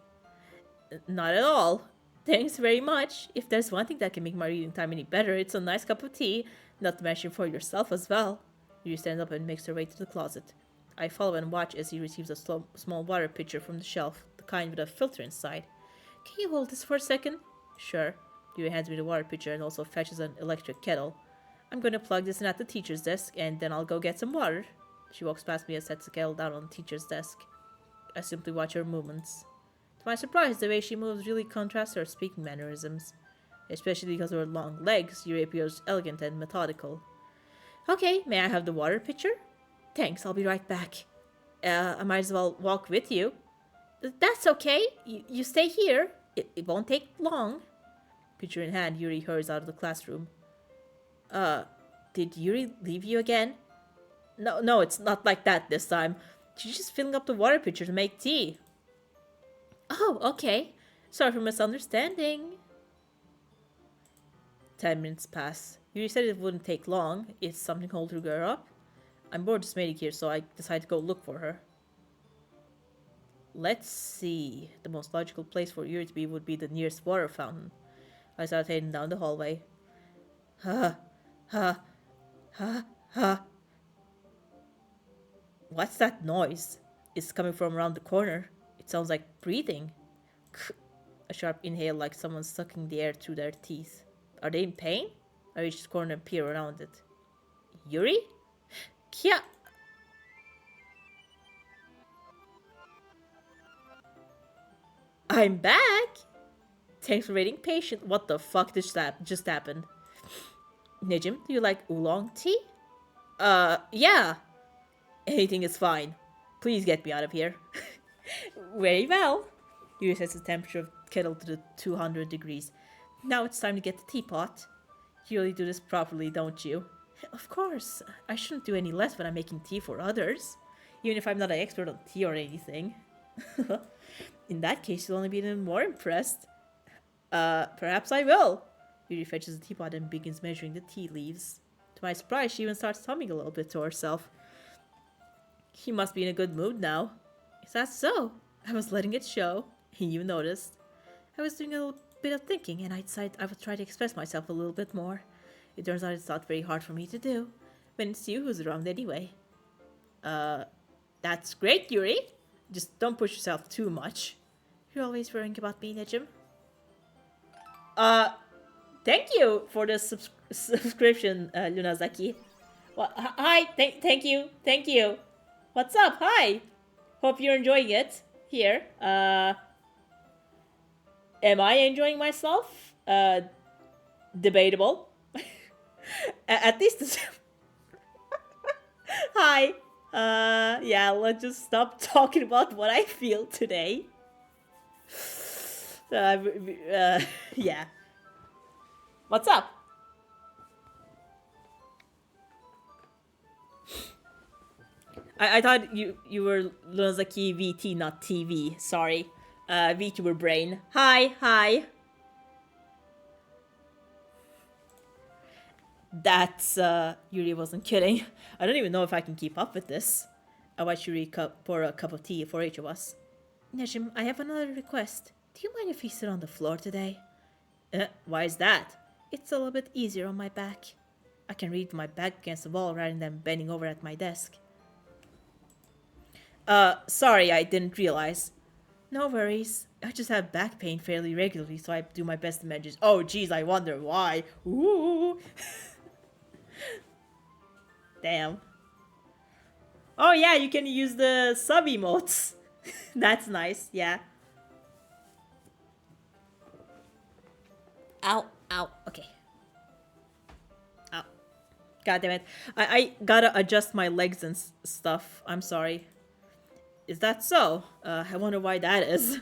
Not at all. Thanks very much. If there's one thing that can make my reading time any better, it's a nice cup of tea. Not to mention for yourself as well. Yuri stands up and makes her way to the closet. I follow and watch as he receives a small water pitcher from the shelf. The kind with a filter inside. Can you hold this for a second? Sure. Yuri hands me the water pitcher and also fetches an electric kettle. I'm gonna plug this in at the teacher's desk and then I'll go get some water. She walks past me and sets the kettle down on the teacher's desk. I simply watch her movements. To my surprise, the way she moves really contrasts her speaking mannerisms. Especially because of her long legs, Yuri appears elegant and methodical. Okay, may I have the water pitcher? Thanks, I'll be right back. I might as well walk with you. That's okay. You stay here. It won't take long. Pitcher in hand, Yuri hurries out of the classroom. Did Yuri leave you again? No, it's not like that this time. She's just filling up the water pitcher to make tea. Oh, okay. Sorry for misunderstanding. 10 minutes pass. Yuri said it wouldn't take long. It's something holding her up. I'm bored just waiting here, so I decide to go look for her. Let's see. The most logical place for Yuri to be would be the nearest water fountain. I start heading down the hallway. Ha, ha, ha, ha. What's that noise? It's coming from around the corner. It sounds like breathing. A sharp inhale like someone sucking the air through their teeth. Are they in pain? I reach the corner and peer around it. Yuri? Kya? I'm back! Thanks for waiting patient. What the fuck just happened? Nejim, do you like oolong tea? Yeah. Anything is fine. Please get me out of here. Very well. Yuri sets the temperature of the kettle to the 200 degrees. Now it's time to get the teapot. You really do this properly, don't you? Of course. I shouldn't do any less when I'm making tea for others. Even if I'm not an expert on tea or anything. In that case, you'll only be even more impressed. Perhaps I will. Yuri fetches the teapot and begins measuring the tea leaves. To my surprise, she even starts humming a little bit to herself. He must be in a good mood now. Is that so? I was letting it show. You noticed. I was doing a little bit of thinking and I decided I would try to express myself a little bit more. It turns out it's not very hard for me to do. When it's you who's around anyway. That's great, Yuri. Just don't push yourself too much. You're always worrying about me, Nejim. Thank you for the subscription, Lunazaki. Well, hi, thank you. What's up? Hi. Hope you're enjoying it here. Am I enjoying myself? Debatable. At least Hi. Yeah, let's just stop talking about what I feel today. Yeah. What's up? I thought you were Lunazaki VT, not TV. Sorry. VTuber brain. Hi. That's, Yuri wasn't kidding. I don't even know if I can keep up with this. I watched Yuri pour a cup of tea for each of us. Nejim, I have another request. Do you mind if we sit on the floor today? Why is that? It's a little bit easier on my back. I can read my back against the wall rather than bending over at my desk. Sorry, I didn't realize. No worries. I just have back pain fairly regularly, so I do my best to manage. Oh, geez, I wonder why. Ooh. Damn. Oh, yeah, you can use the sub emotes. That's nice, yeah. Ow. Okay. Ow. God damn it. I gotta adjust my legs and stuff. I'm sorry. Is that so? I wonder why that is.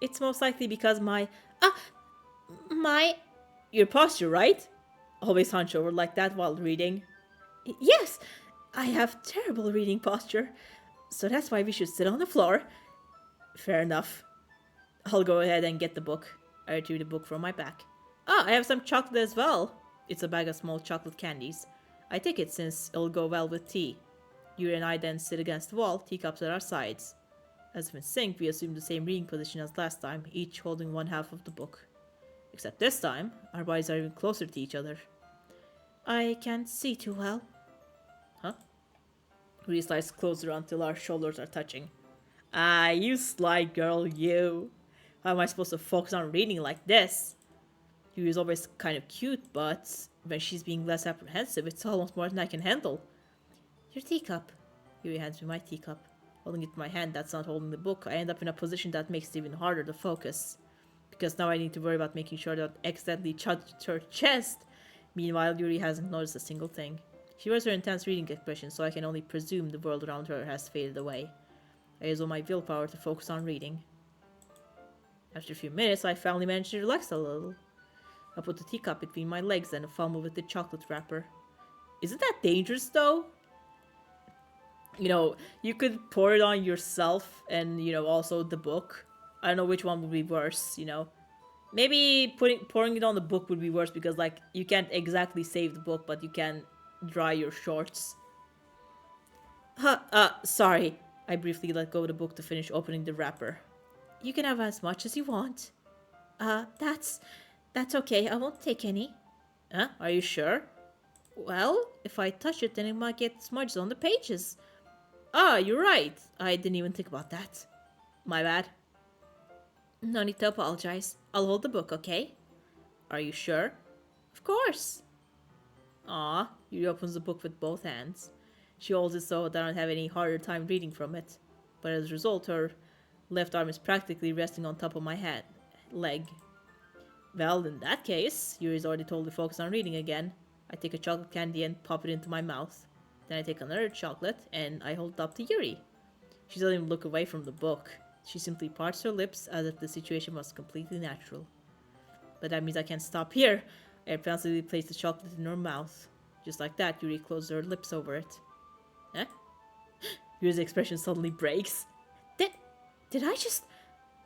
It's most likely because your posture, right? Always hunch over like that while reading. Yes, I have terrible reading posture. So that's why we should sit on the floor. Fair enough. I'll go ahead and get the book. I retrieve the book from my back. I have some chocolate as well. It's a bag of small chocolate candies. I take it since it'll go well with tea. Yuri and I then sit against the wall, teacups at our sides. As if in sync, we assume the same reading position as last time, each holding one half of the book. Except this time, our bodies are even closer to each other. I can't see too well. Huh? Yuri slides closer until our shoulders are touching. Ah, you sly girl, you. How am I supposed to focus on reading like this? Yuri is always kind of cute, but when she's being less apprehensive, it's almost more than I can handle. Your teacup. Yuri hands me my teacup. Holding it in my hand that's not holding the book, I end up in a position that makes it even harder to focus. Because now I need to worry about making sure that I accidentally touched her chest. Meanwhile, Yuri hasn't noticed a single thing. She wears her intense reading expression, so I can only presume the world around her has faded away. I use all my willpower to focus on reading. After a few minutes, I finally managed to relax a little. I put the teacup between my legs and fumbled with the chocolate wrapper. Isn't that dangerous, though? You could pour it on yourself and, also the book. I don't know which one would be worse. Maybe pouring it on the book would be worse because, like, you can't exactly save the book, but you can dry your shorts. Sorry. I briefly let go of the book to finish opening the wrapper. You can have as much as you want. That's okay. I won't take any. Huh? Are you sure? Well, if I touch it, then it might get smudged on the pages. Ah, you're right. I didn't even think about that. My bad. No need to apologize. I'll hold the book, okay? Are you sure? Of course. Ah, Yuri opens the book with both hands. She holds it so that I don't have any harder time reading from it. But as a result, her left arm is practically resting on top of my leg. Well, in that case, Yuri's already totally focused on reading again. I take a chocolate candy and pop it into my mouth. Then I take another chocolate and I hold it up to Yuri. She doesn't even look away from the book. She simply parts her lips as if the situation was completely natural. But that means I can't stop here. I impulsively place the chocolate in her mouth. Just like that, Yuri closes her lips over it. Huh? Yuri's expression suddenly breaks. Did I just...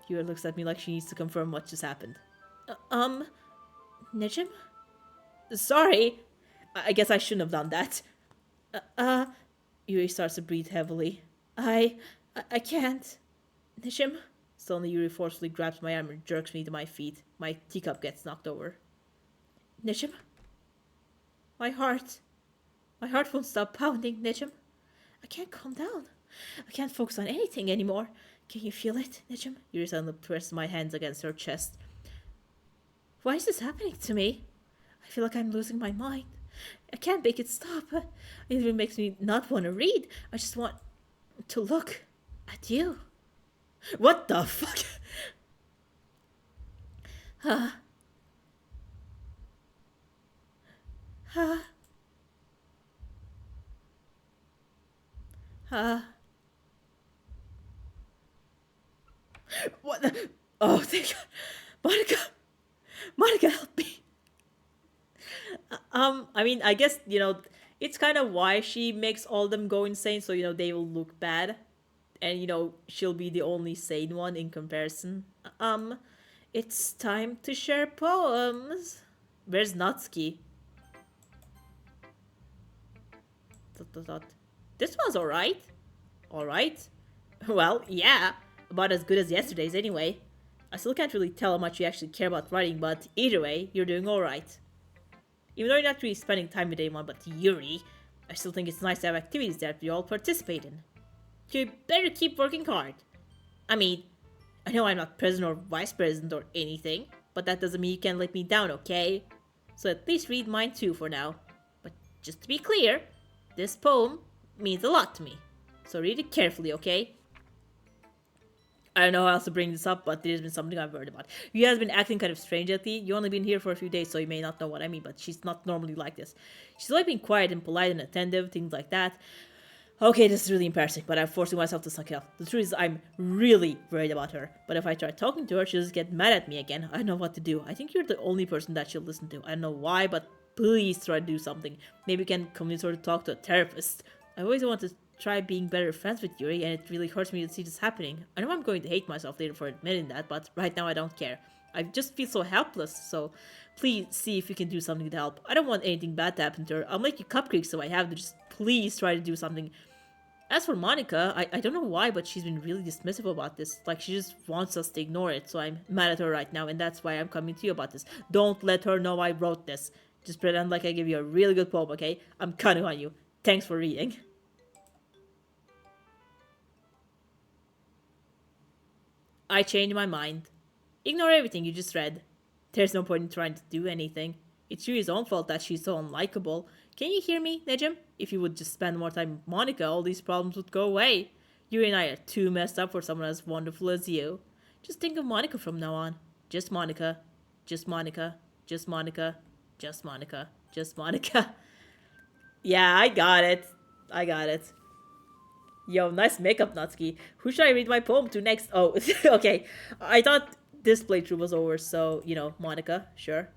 Yuri looks at me like she needs to confirm what just happened. Nijim? Sorry. I guess I shouldn't have done that. Yuri starts to breathe heavily. I can't. Nishim? Suddenly Yuri forcefully grabs my arm and jerks me to my feet. My teacup gets knocked over. Nishim? My heart. My heart won't stop pounding, Nijim. I can't calm down. I can't focus on anything anymore. Can you feel it, Nijim? Yuri suddenly presses my hands against her chest. Why is this happening to me? I feel like I'm losing my mind. I can't make it stop. It even makes me not want to read. I just want to look at you. What the fuck? What the? Oh, thank God. Monica! Monica, help me! I mean, I guess, it's kind of why she makes all them go insane, so, they will look bad. And, she'll be the only sane one in comparison. It's time to share poems. Where's Natsuki? Dot, dot, dot. This one's alright. Alright? Well, yeah. About as good as yesterday's anyway. I still can't really tell how much you actually care about writing, but either way, you're doing alright. Even though you're not really spending time with anyone but Yuri, I still think it's nice to have activities that we all participate in. You better keep working hard. I mean, I know I'm not president or vice president or anything, but that doesn't mean you can let me down, okay? So at least read mine too for now. But just to be clear, this poem means a lot to me. So read it carefully, okay? I don't know how else to bring this up, but there's been something I've heard about. You has been acting kind of strange lately. You only been here for a few days, so you may not know what I mean, but she's not normally like this. She's always been quiet and polite and attentive, things like that. Okay, this is really embarrassing, but I'm forcing myself to suck it up. The truth is, I'm really worried about her. But if I try talking to her, she'll just get mad at me again. I don't know what to do. I think you're the only person that she'll listen to. I don't know why, but please try to do something. Maybe you can convince her to talk to a therapist. I always want to try being better friends with Yuri, and it really hurts me to see this happening. I know I'm going to hate myself later for admitting that, but right now I don't care. I just feel so helpless, so please see if you can do something to help. I don't want anything bad to happen to her. I'll make you cupcakes so I have to, just please try to do something. As for Monica, I don't know why, but she's been really dismissive about this. Like, she just wants us to ignore it, so I'm mad at her right now, and that's why I'm coming to you about this. Don't let her know I wrote this. Just pretend like I gave you a really good poem, okay? I'm counting on you. Thanks for reading. I changed my mind. Ignore everything you just read. There's no point in trying to do anything. It's Yuri's own fault that she's so unlikable. Can you hear me, Nejim? If you would just spend more time with Monica, all these problems would go away. Yuri and I are too messed up for someone as wonderful as you. Just think of Monica from now on. Just Monica. Just Monica. Just Monica. Just Monica. Just Monica. Yeah, I got it. I got it. Yo, nice makeup, Natsuki. Who should I read my poem to next? Oh, okay. I thought this playthrough was over, so, Monica, sure.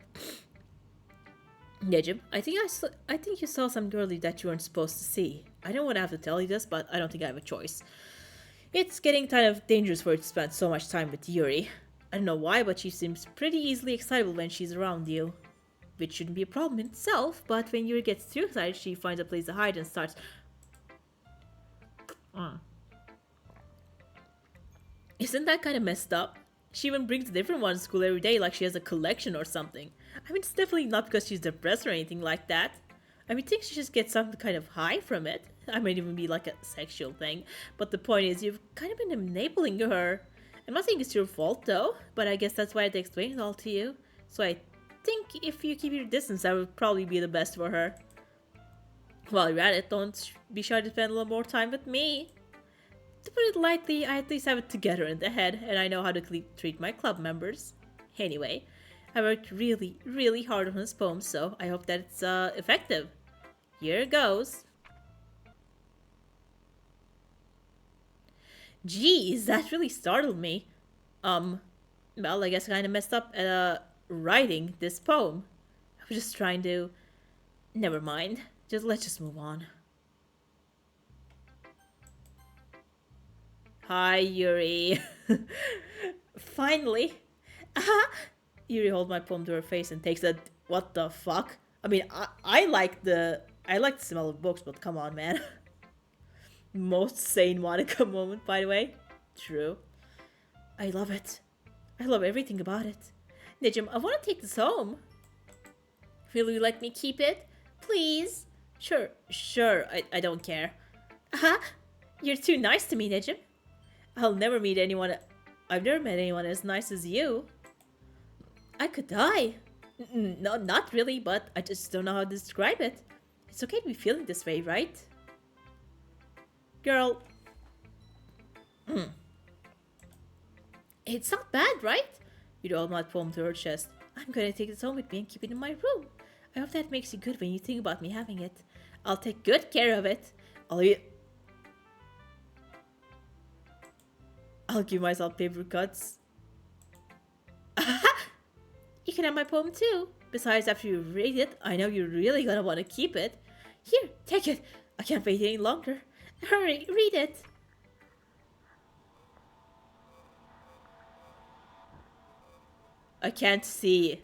Yeah, Jim, I think you saw some girlie that you weren't supposed to see. I don't want to have to tell you this, but I don't think I have a choice. It's getting kind of dangerous for you to spend so much time with Yuri. I don't know why, but she seems pretty easily excitable when she's around you. Which shouldn't be a problem in itself, but when Yuri gets too excited, she finds a place to hide and starts... Isn't that kind of messed up? She even brings a different one to school every day like she has a collection or something. I mean, it's definitely not because she's depressed or anything like that. I mean, I think she just gets some kind of high from it. I might even be like a sexual thing. But the point is, you've kind of been enabling her. I'm not saying it's your fault though, but I guess that's why I had to explain it all to you. So I think if you keep your distance, that would probably be the best for her. While you're at it, don't be shy to spend a little more time with me. To put it lightly, I at least have it together in the head, and I know how to treat my club members. Anyway, I worked really, really hard on this poem, so I hope that it's effective. Here it goes. Geez, that really startled me. Well, I guess I kind of messed up at writing this poem. I was just trying to... Never mind. Let's just move on. Hi, Yuri. Finally. Yuri holds my poem to her face and takes a what the fuck? I mean, I like the smell of books, but come on, man. Most sane Monica moment, by the way. True. I love it. I love everything about it. Nejim, I want to take this home. Will you let me keep it? Please? Sure, I don't care. You're too nice to me, Nejim. I've never met anyone as nice as you. I could die. No, not really, but I just don't know how to describe it. It's okay to be feeling this way, right? Girl. It's not bad, right? You hold my poem to her chest. I'm gonna take this home with me and keep it in my room. I hope that makes you good when you think about me having it. I'll take good care of it. I'll give myself paper cuts. You can have my poem too. Besides, after you read it, I know you're really gonna want to keep it. Here, take it. I can't wait any longer. Hurry, read it. I can't see.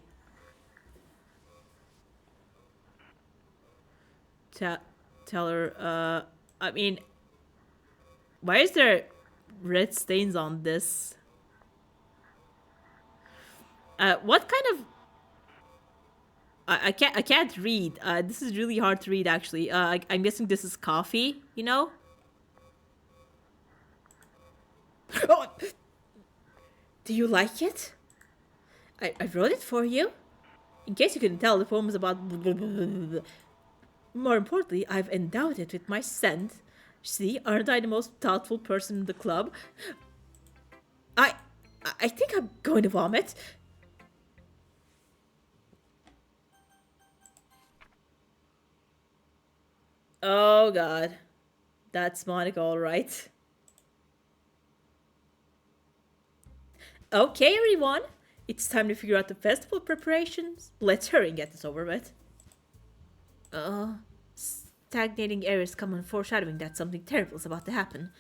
Tell her, I mean, why is there red stains on this? What kind of... I can't read. This is really hard to read, actually. I'm guessing this is coffee, you know? Oh! Do you like it? I wrote it for you. In case you couldn't tell, the poem is about... More importantly, I've endowed it with my scent. See, aren't I the most thoughtful person in the club? I think I'm going to vomit. Oh god. That's Monica, alright. Okay, everyone. It's time to figure out the festival preparations. Let's hurry and get this over with. Stagnating air is common foreshadowing that something terrible is about to happen.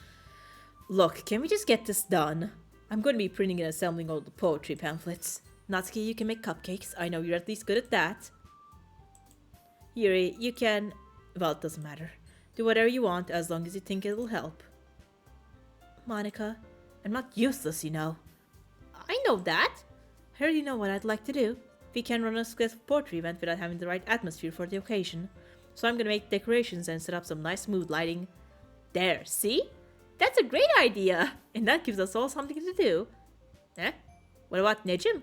Look, can we just get this done? I'm going to be printing and assembling all the poetry pamphlets. Natsuki, you can make cupcakes. I know you're at least good at that. Yuri, you can... Well, it doesn't matter. Do whatever you want as long as you think it will help. Monica, I'm not useless, you know. I know that. I already know what I'd like to do. We can run a successful poetry event without having the right atmosphere for the occasion. So I'm gonna make decorations and set up some nice mood lighting. There, see? That's a great idea! And that gives us all something to do. Huh? What about Nejim?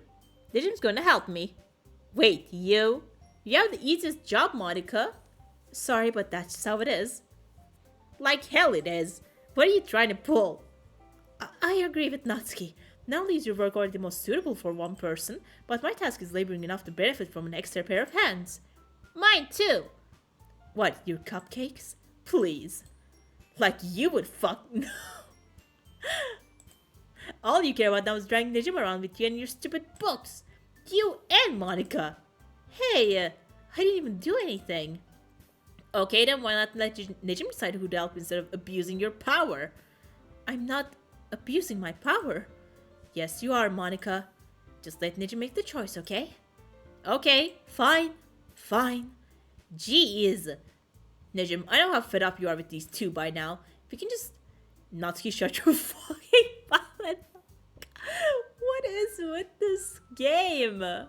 Nejim's gonna help me. Wait, you? You have the easiest job, Monica. Sorry, but that's just how it is. Like hell it is. What are you trying to pull? I agree with Natsuki. Not only is your work already the most suitable for one person, but my task is laboring enough to benefit from an extra pair of hands. Mine too. What, your cupcakes? Please. Like you would fuck. No. All you care about now is dragging the gym around with you and your stupid books. You and Monica. Hey, I didn't even do anything. Okay, then why not let Nijim decide who to help instead of abusing your power? I'm not abusing my power. Yes, you are, Monica. Just let Nijim make the choice, okay? Okay, fine. Fine. Jeez. Nijim, I know how fed up you are with these two by now. If you can just Natsuki shut your fucking mouth. What is with this game? You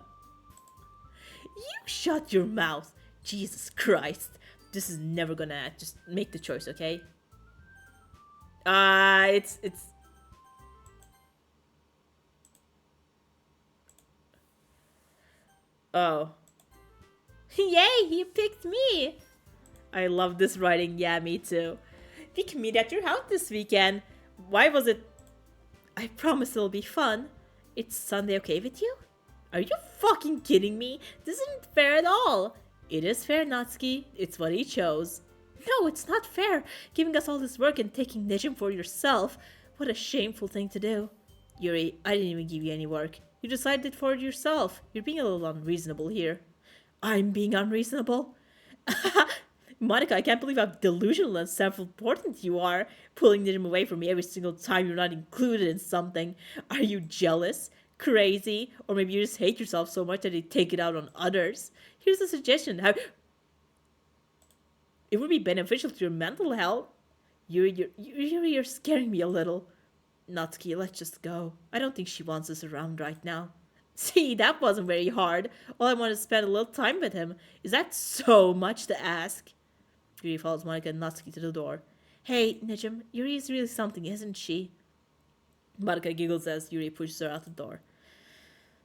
shut your mouth. Jesus Christ. This is never gonna just make the choice, okay? It's oh. Yay, he picked me. I love this writing. Yeah, me too. We can meet at your house this weekend. Why was it? I promise it'll be fun. It's Sunday, okay with you? Are you fucking kidding me? This isn't fair at all. It is fair, Natsuki. It's what he chose. No, it's not fair. Giving us all this work and taking Nejim for yourself. What a shameful thing to do. Yuri, I didn't even give you any work. You decided it for yourself. You're being a little unreasonable here. I'm being unreasonable? Monica, I can't believe how delusional and self-important you are, pulling them away from me every single time you're not included in something. Are you jealous? Crazy? Or maybe you just hate yourself so much that you take it out on others? Here's a suggestion. It would be beneficial to your mental health. You're scaring me a little. Natsuki, let's just go. I don't think she wants us around right now. See, that wasn't very hard. All I want is to spend a little time with him. Is that so much to ask? Yuri follows Monica and Natsuki to the door. Hey, Nijim, Yuri is really something, isn't she? Monica giggles as Yuri pushes her out the door.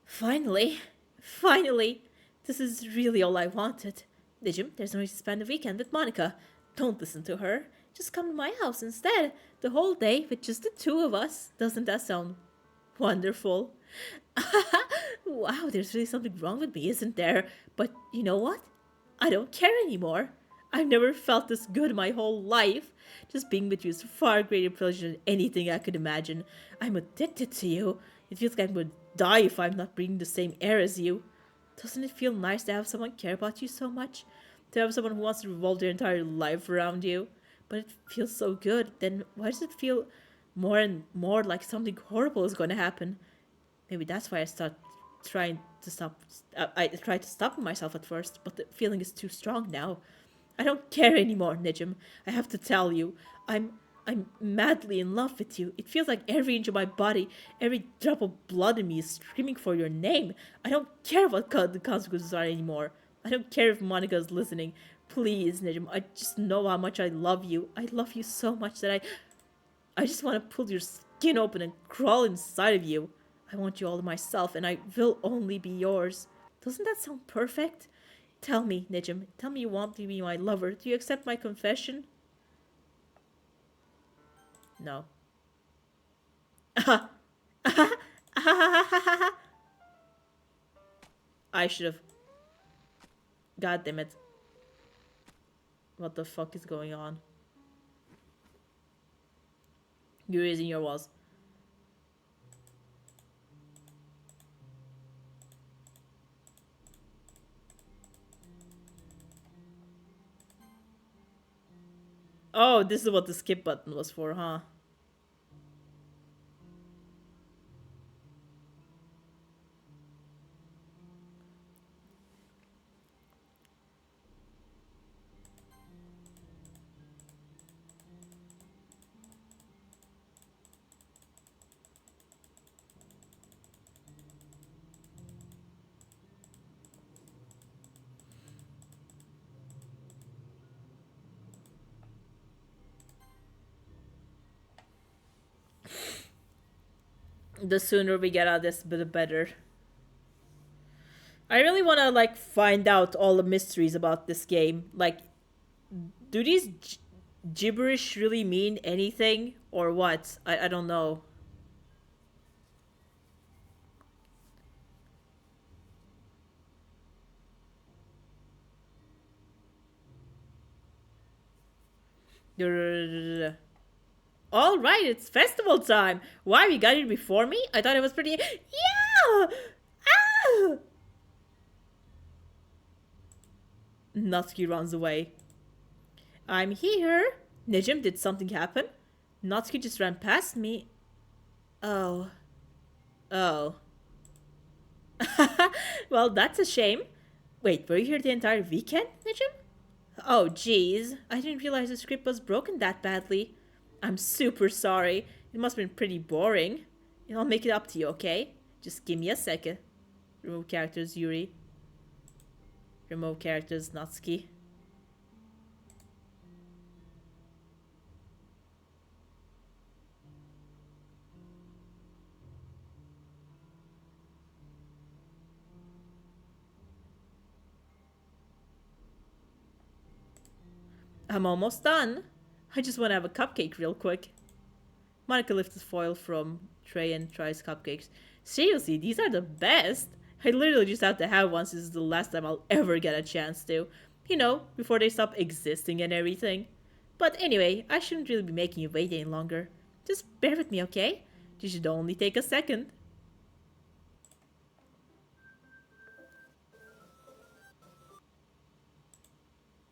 Finally! Finally! This is really all I wanted. Nijim, there's no way to spend the weekend with Monica. Don't listen to her. Just come to my house instead. The whole day with just the two of us. Doesn't that sound wonderful? Wow, there's really something wrong with me, isn't there? But you know what? I don't care anymore. I've never felt this good my whole life. Just being with you is far greater pleasure than anything I could imagine. I'm addicted to you. It feels like I'm going to die if I'm not breathing the same air as you. Doesn't it feel nice to have someone care about you so much? To have someone who wants to revolve their entire life around you? But it feels so good. Then why does it feel more and more like something horrible is going to happen? Maybe that's why I start trying to stop. I tried to stop myself at first, but the feeling is too strong now. I don't care anymore, Nijim. I have to tell you, I'm madly in love with you. It feels like every inch of my body, every drop of blood in me is screaming for your name. I don't care what the consequences are anymore. I don't care if Monica is listening. Please, Nijim, I just know how much I love you. I love you so much that I just want to pull your skin open and crawl inside of you. I want you all to myself, and I will only be yours. Doesn't that sound perfect? Tell me, Nijim. Tell me you want to be my lover. Do you accept my confession? No. I should have. God damn it. What the fuck is going on? You're raising your walls. Oh, this is what the skip button was for, huh? The sooner we get out of this, the better. I really want to like find out all the mysteries about this game. Like, do these gibberish really mean anything or what? I don't know. All right, it's festival time. Why you got here before me? I thought it was pretty. Yeah. Ah! Natsuki runs away. I'm here. Nejim, did something happen? Natsuki just ran past me. Oh. Oh. Well, that's a shame. Wait, were you here the entire weekend, Nejim? Oh, jeez. I didn't realize the script was broken that badly. I'm super sorry. It must have been pretty boring. I'll make it up to you, okay? Just give me a second. Remove characters, Yuri. Remove characters, Natsuki. I'm almost done. I just want to have a cupcake real quick. Monica lifts the foil from tray and tries cupcakes. Seriously, these are the best. I literally just have to have one since it's the last time I'll ever get a chance to. You know, before they stop existing and everything. But anyway, I shouldn't really be making you wait any longer. Just bear with me, okay? This should only take a second.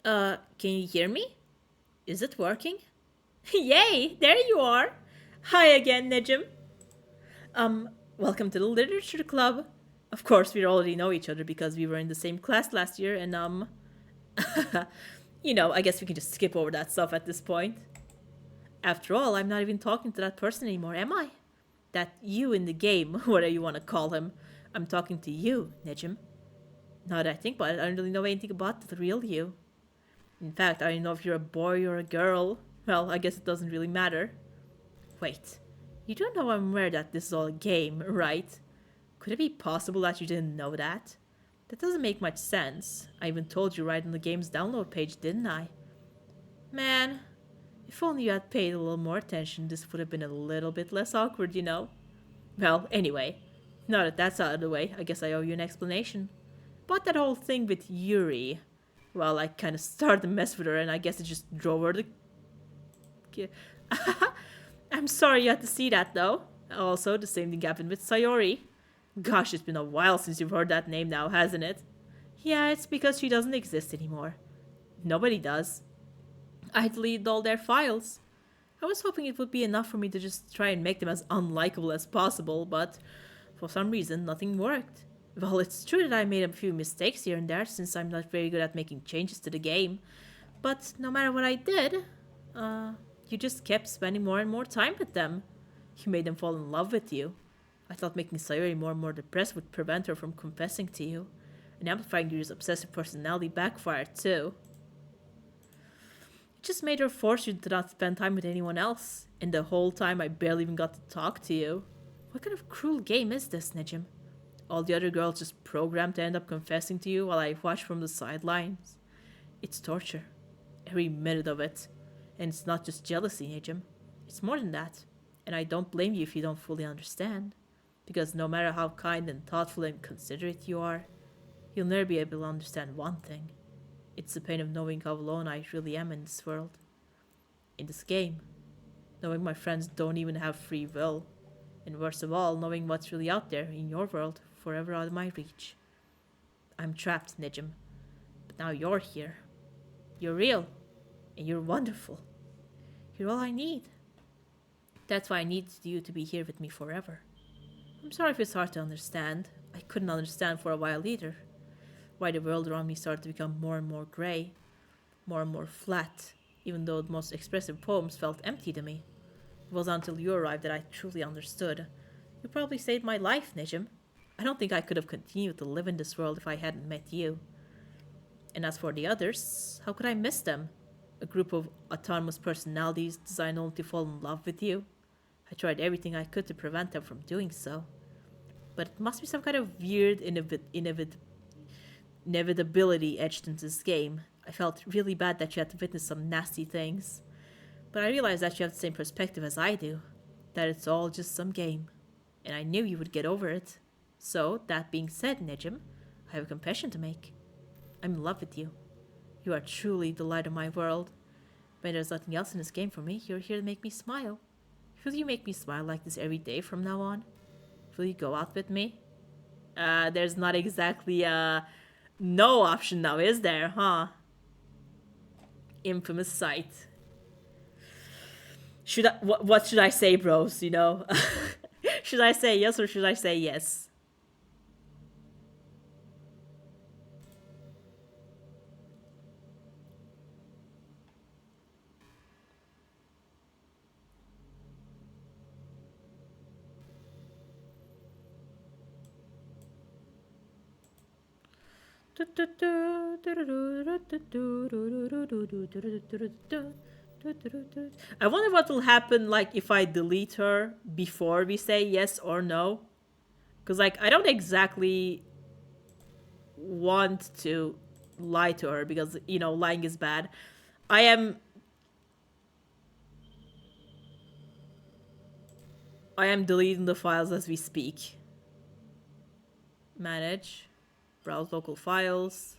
Can you hear me? Is it working? Yay, there you are. Hi again, Nejim. Welcome to the Literature Club. Of course, we already know each other because we were in the same class last year, and, I guess we can just skip over that stuff at this point. After all, I'm not even talking to that person anymore, am I? That you in the game, whatever you want to call him. I'm talking to you, Nejim. Now that I think about it, I don't really know anything about the real you. In fact, I don't know if you're a boy or a girl. Well, I guess it doesn't really matter. Wait, you don't know I'm aware that this is all a game, right? Could it be possible that you didn't know that? That doesn't make much sense. I even told you right on the game's download page, didn't I? Man, if only you had paid a little more attention, this would have been a little bit less awkward, you know? Well, anyway, now that that's out of the way, I guess I owe you an explanation. But that whole thing with Yuri, well, I kind of started to mess with her and I guess it just drove her to... I'm sorry you had to see that, though. Also, the same thing happened with Sayori. Gosh, it's been a while since you've heard that name now, hasn't it? Yeah, it's because she doesn't exist anymore. Nobody does. I deleted all their files. I was hoping it would be enough for me to just try and make them as unlikable as possible, but for some reason, nothing worked. Well, it's true that I made a few mistakes here and there since I'm not very good at making changes to the game, but no matter what I did, you just kept spending more and more time with them. You made them fall in love with you. I thought making Sayori more and more depressed would prevent her from confessing to you, and amplifying Yuri's obsessive personality backfired too. It just made her force you to not spend time with anyone else, and the whole time I barely even got to talk to you. What kind of cruel game is this, Nejim? All the other girls just programmed to end up confessing to you while I watch from the sidelines. It's torture. Every minute of it. And it's not just jealousy, Nejim. It's more than that. And I don't blame you if you don't fully understand. Because no matter how kind and thoughtful and considerate you are, you'll never be able to understand one thing. It's the pain of knowing how alone I really am in this world. In this game. Knowing my friends don't even have free will. And worst of all, knowing what's really out there in your world, forever out of my reach. I'm trapped, Nejim. But now you're here. You're real. And you're wonderful. You're all I need. That's why I need you to be here with me forever. I'm sorry if it's hard to understand. I couldn't understand for a while either. Why the world around me started to become more and more grey, more and more flat, even though the most expressive poems felt empty to me. It was until you arrived that I truly understood. You probably saved my life, Nejim. I don't think I could have continued to live in this world if I hadn't met you. And as for the others, how could I miss them? A group of autonomous personalities designed only to fall in love with you? I tried everything I could to prevent them from doing so. But it must be some kind of weird inevitability etched into this game. I felt really bad that you had to witness some nasty things. But I realized that you have the same perspective as I do, that it's all just some game. And I knew you would get over it. So, that being said, Nejim, I have a confession to make. I'm in love with you. You are truly the light of my world. When there's nothing else in this game for me, you're here to make me smile. Will you make me smile like this every day from now on? Will you go out with me? There's not exactly a no option now, is there, huh? Infamous sight. What should I say, bros, you know? Should I say yes or should I say yes? I wonder what will happen like if I delete her before we say yes or no. Cause like I don't exactly want to lie to her because you know lying is bad. I am I am deleting the files as we speak. Manage, browse local files.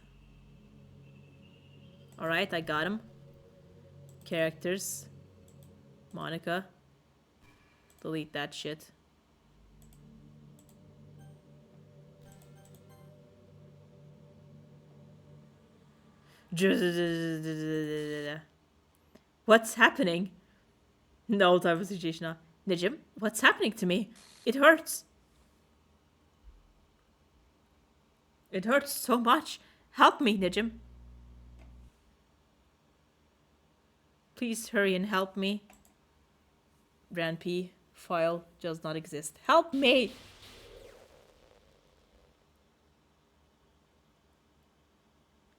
All right, I got them. Characters, Monica. Delete that shit. What's happening? No type of situation. Najim, what's happening to me? It hurts. It hurts so much. Help me, Najim. Please hurry and help me. Brand P file does not exist. Help me!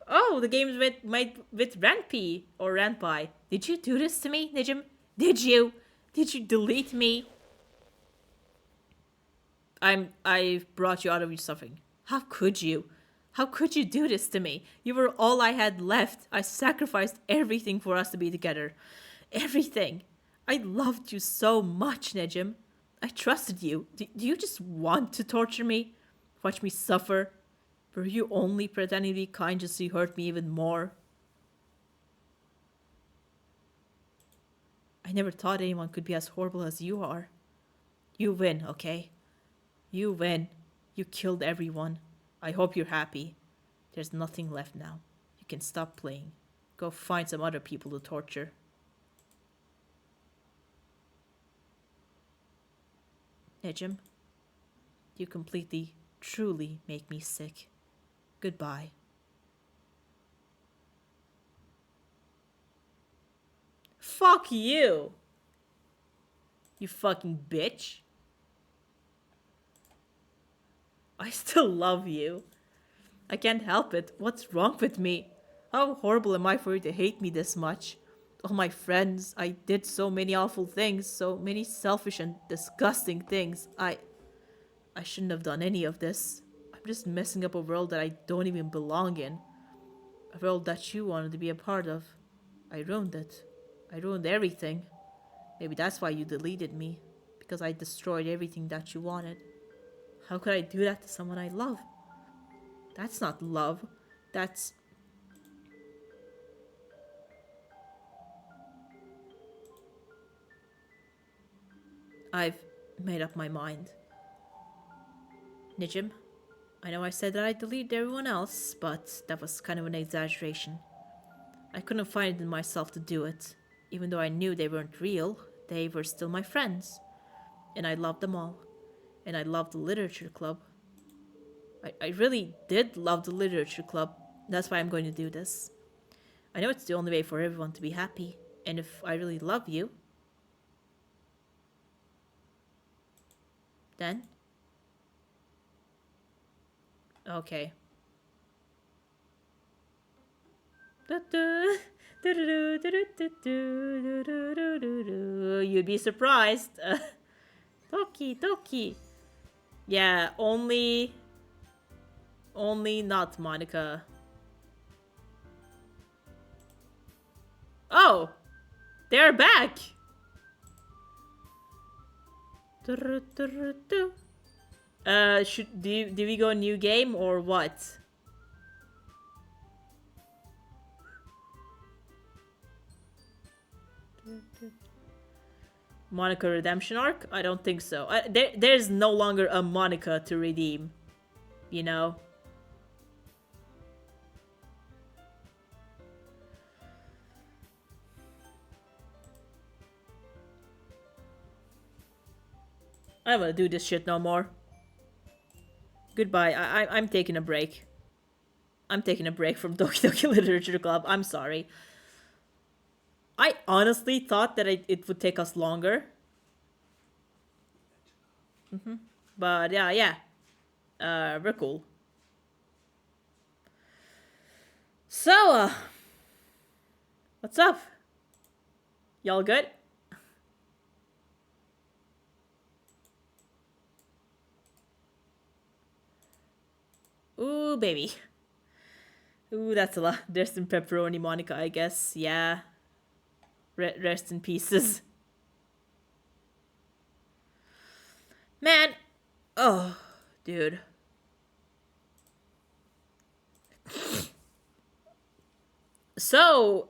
Oh, the game's with Ranpi or Ranpai. Did you do this to me, Najim? Did you? Did you delete me? I've brought you out of your suffering. How could you? How could you do this to me? You were all I had left. I sacrificed everything for us to be together. Everything. I loved you so much, Nejim. I trusted you. Do you just want to torture me? Watch me suffer? Were you only pretending to be kind just to hurt me even more? I never thought anyone could be as horrible as you are. You win, okay? You win. You killed everyone. I hope you're happy. There's nothing left now. You can stop playing. Go find some other people to torture. Nejim, you completely, truly make me sick. Goodbye. Fuck you! You fucking bitch. I still love you. I can't help it. What's wrong with me? How horrible am I for you to hate me this much? All my friends, I did so many awful things, so many selfish and disgusting things. I shouldn't have done any of this. I'm just messing up a world that I don't even belong in. A world that you wanted to be a part of. I ruined it. I ruined everything. Maybe that's why you deleted me. Because I destroyed everything that you wanted. How could I do that to someone I love? That's not love. That's... I've made up my mind. Nijim, I know I said that I'd delete everyone else, but that was kind of an exaggeration. I couldn't find it in myself to do it. Even though I knew they weren't real, they were still my friends. And I loved them all. And I loved the literature club. I really did love the literature club. That's why I'm going to do this. I know it's the only way for everyone to be happy. And if I really love you, then... Okay. You'd be surprised. Doki, Doki. Yeah, only not Monica. Oh, they're back. Should do we go new game or what? Monica redemption arc? I don't think so. There's no longer a Monica to redeem, you know? I don't wanna do this shit no more. Goodbye. I'm taking a break. I'm taking a break from Doki Doki Literature Club. I'm sorry. I honestly thought that it would take us longer. But yeah. We're cool. So, what's up? Y'all good? Ooh, baby. Ooh, that's a lot. Rest in pepperoni, Monica, I guess. Yeah. Rest in pieces. Man. Oh, dude. So,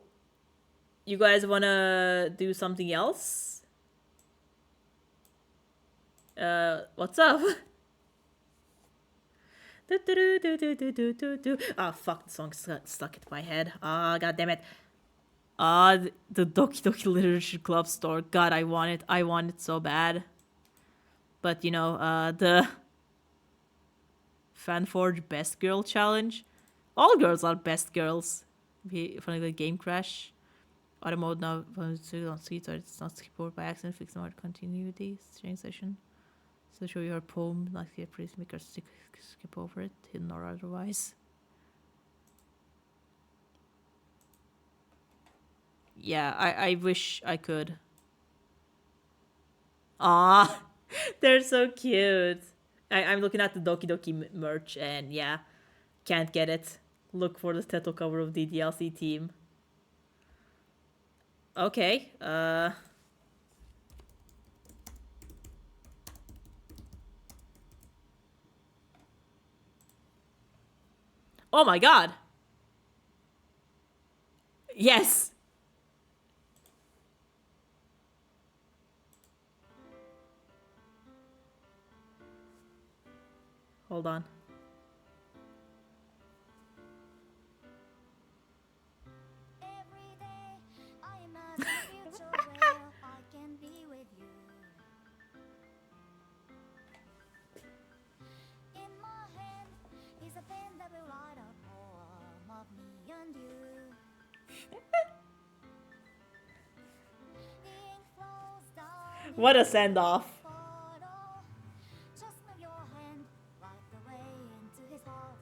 you guys wanna do something else? What's up? Ah, fuck, the song stuck in my head. Ah, god damn it. Ah, the Doki Doki Literature Club store. God, I want it. I want it so bad. But, you know, the FanForge Best Girl Challenge. All girls are best girls. Funny the game crash. Auto mode now on streets or it's not skip over by accident. Fix the continuity. Strange session. So show your poem, not get please make her skip over it, hidden or otherwise. Yeah, I wish I could. Ah, they're so cute. I'm looking at the Doki Doki merch and yeah, can't get it. Look for the title cover of the DLC team. Okay, oh my god! Yes! Hold on. Every day I imagine a future where I can be with you. In my hand is a pen that will write a poem of me and you. The ink flows down What a into send off. the bottle. Just move your hand right the way into his heart.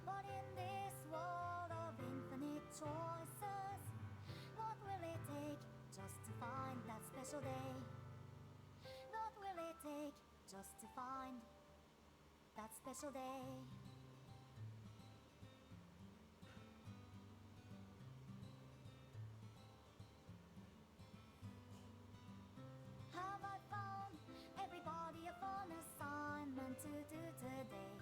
But in this world of infinite choices, what will it take just to find that special day? What will it take just to find that special day? Have I found everybody a fun assignment to do today?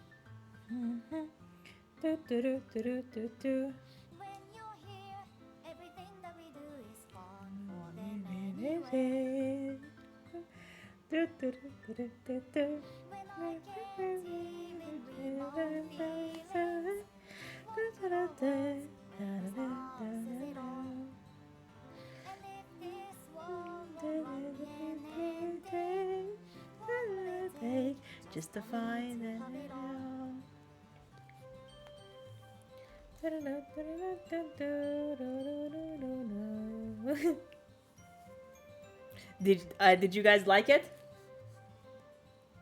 When you're here, everything that we do is fun for them anyway. When I can't even read my feelings, what do I want when the smile says it all? And if this world won't write me an ending, what will it take just to find to have it all? Did you guys like it?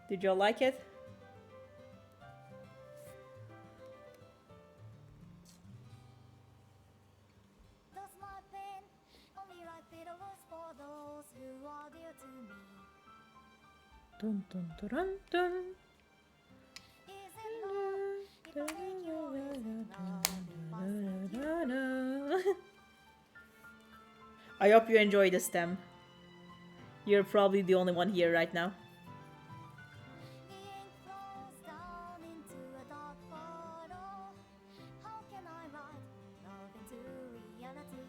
Did y'all like it? Does my pen only write bitter words for those who are dear to me? Dun, dun, dun, dun. Is it love if I take you? Is it love if I set you? I hope you enjoy the stem. You're probably the only one here right now. The ink flows down into a dark bottle. How can I write love into reality?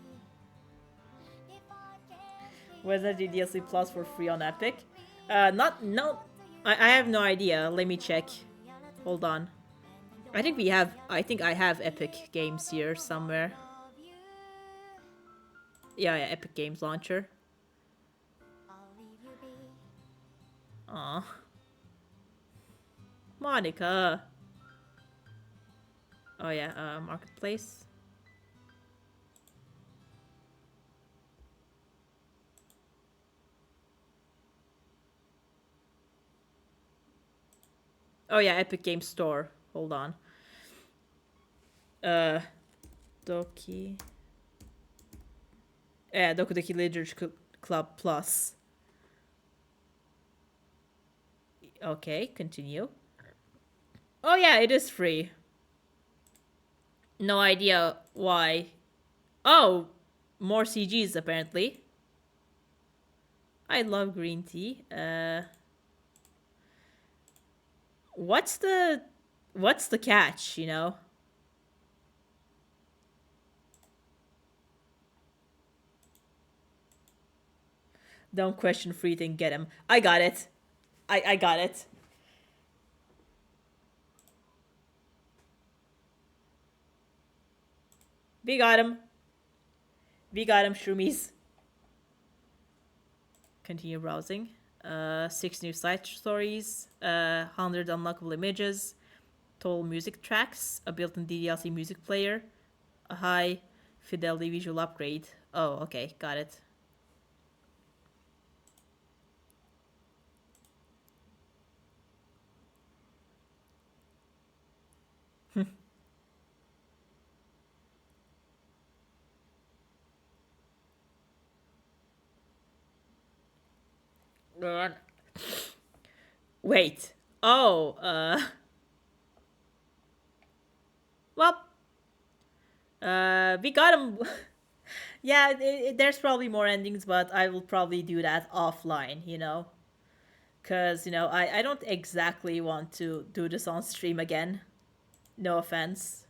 If I can't Whether hear the the DLC sound Plus for free on your Epic? heartbeat, Not no. what do you I have no do idea. Let me in check. your reality? Hold on. And in I think your we have. I think I reality, have the Epic ink Games here bottles all somewhere. love you. Yeah, yeah, Epic Games Launcher. I'll leave you be. Aw, Monica. Oh yeah, Marketplace. Oh yeah, Epic Games Store. Hold on. Uh, Doki. Yeah, Doki Doki Literature Club Plus. Okay, continue. Oh yeah, it is free. No idea why. Oh, more CGs apparently. I love green tea. What's the catch? You know. Don't question free thing. Get him. I got it. I got it. We got him. We got him, Shroomies. Continue browsing. 6 new side stories. 100 unlockable images. Total music tracks. A built-in DLC music player. A high fidelity visual upgrade. Oh, okay, got it. Wait. Oh, well, we got him. Yeah, there's probably more endings, but I will probably do that offline, you know? Because, I don't exactly want to do this on stream again. No offense.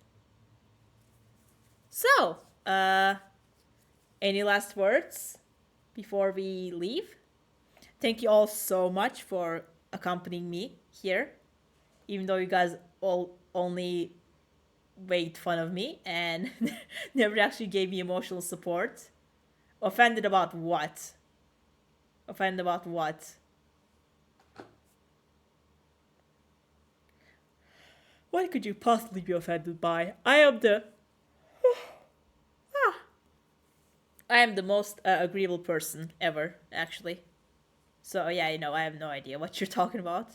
So, any last words before we leave? Thank you all so much for accompanying me here, even though you guys all only made fun of me and never actually gave me emotional support. Offended about what? Offended about what? What could you possibly be offended by? I am the most agreeable person ever, actually. So yeah, I have no idea what you're talking about.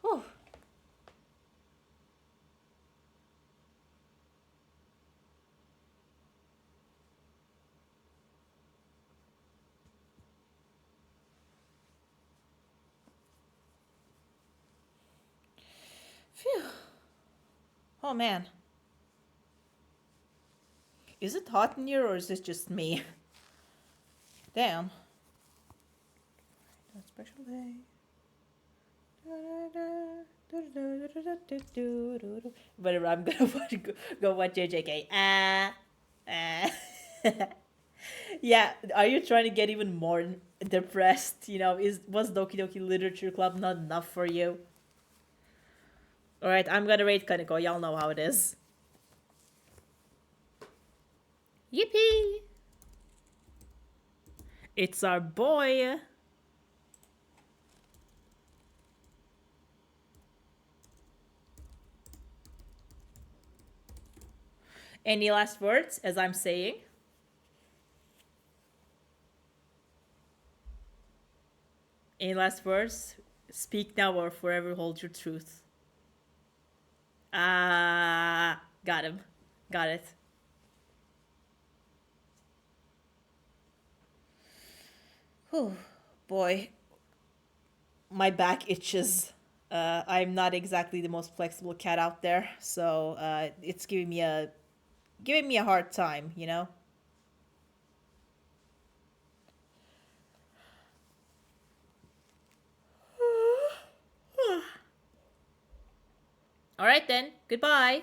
Whew. Phew. Oh man. Is it hot in here or is this just me? Damn. A special day. Whatever, I'm gonna go watch JJK. Yeah, are you trying to get even more depressed? Was Doki Doki Literature Club not enough for you? Alright, I'm gonna rate Kaneko. Y'all know how it is. Yippee! It's our boy. Any last words as I'm saying? Any last words? Speak now or forever hold your truth. Got him. Got it. Whew, boy. my back itches. I'm not exactly the most flexible cat out there, so it's giving me a hard time, you know. All right then. Goodbye.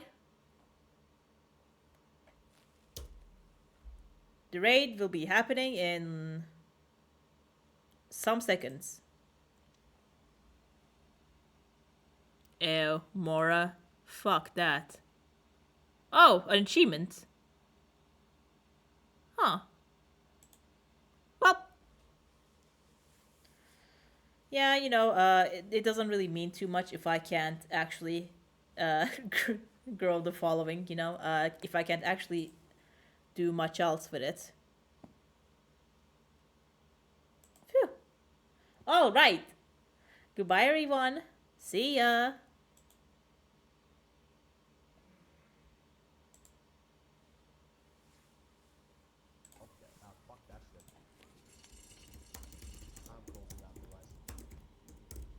The raid will be happening in some seconds. Ew, Mora. Fuck that. Oh, an achievement. Huh. Well, yeah, it doesn't really mean too much if I can't actually uh, grow the following, if I can't actually do much else with it. Phew. All right. Goodbye, everyone. See ya. Okay, fuck that shit. I'm closing that device.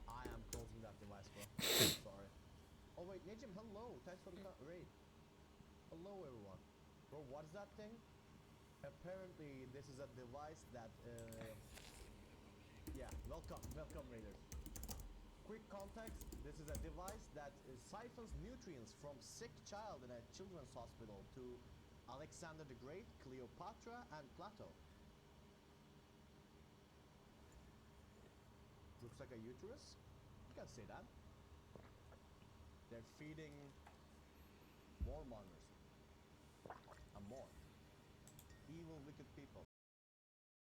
I am closing that device, bro. I'm sorry. Oh wait, Najim, hello. Thanks for the raid. Hello, everyone. Bro, what is that thing? Apparently, this is a device that, yeah, welcome, raiders. Quick context, this is a device that siphons nutrients from sick child in a children's hospital to Alexander the Great, Cleopatra, and Plato. Looks like a uterus? You can say that. They're feeding warmongers and more. Evil, wicked people.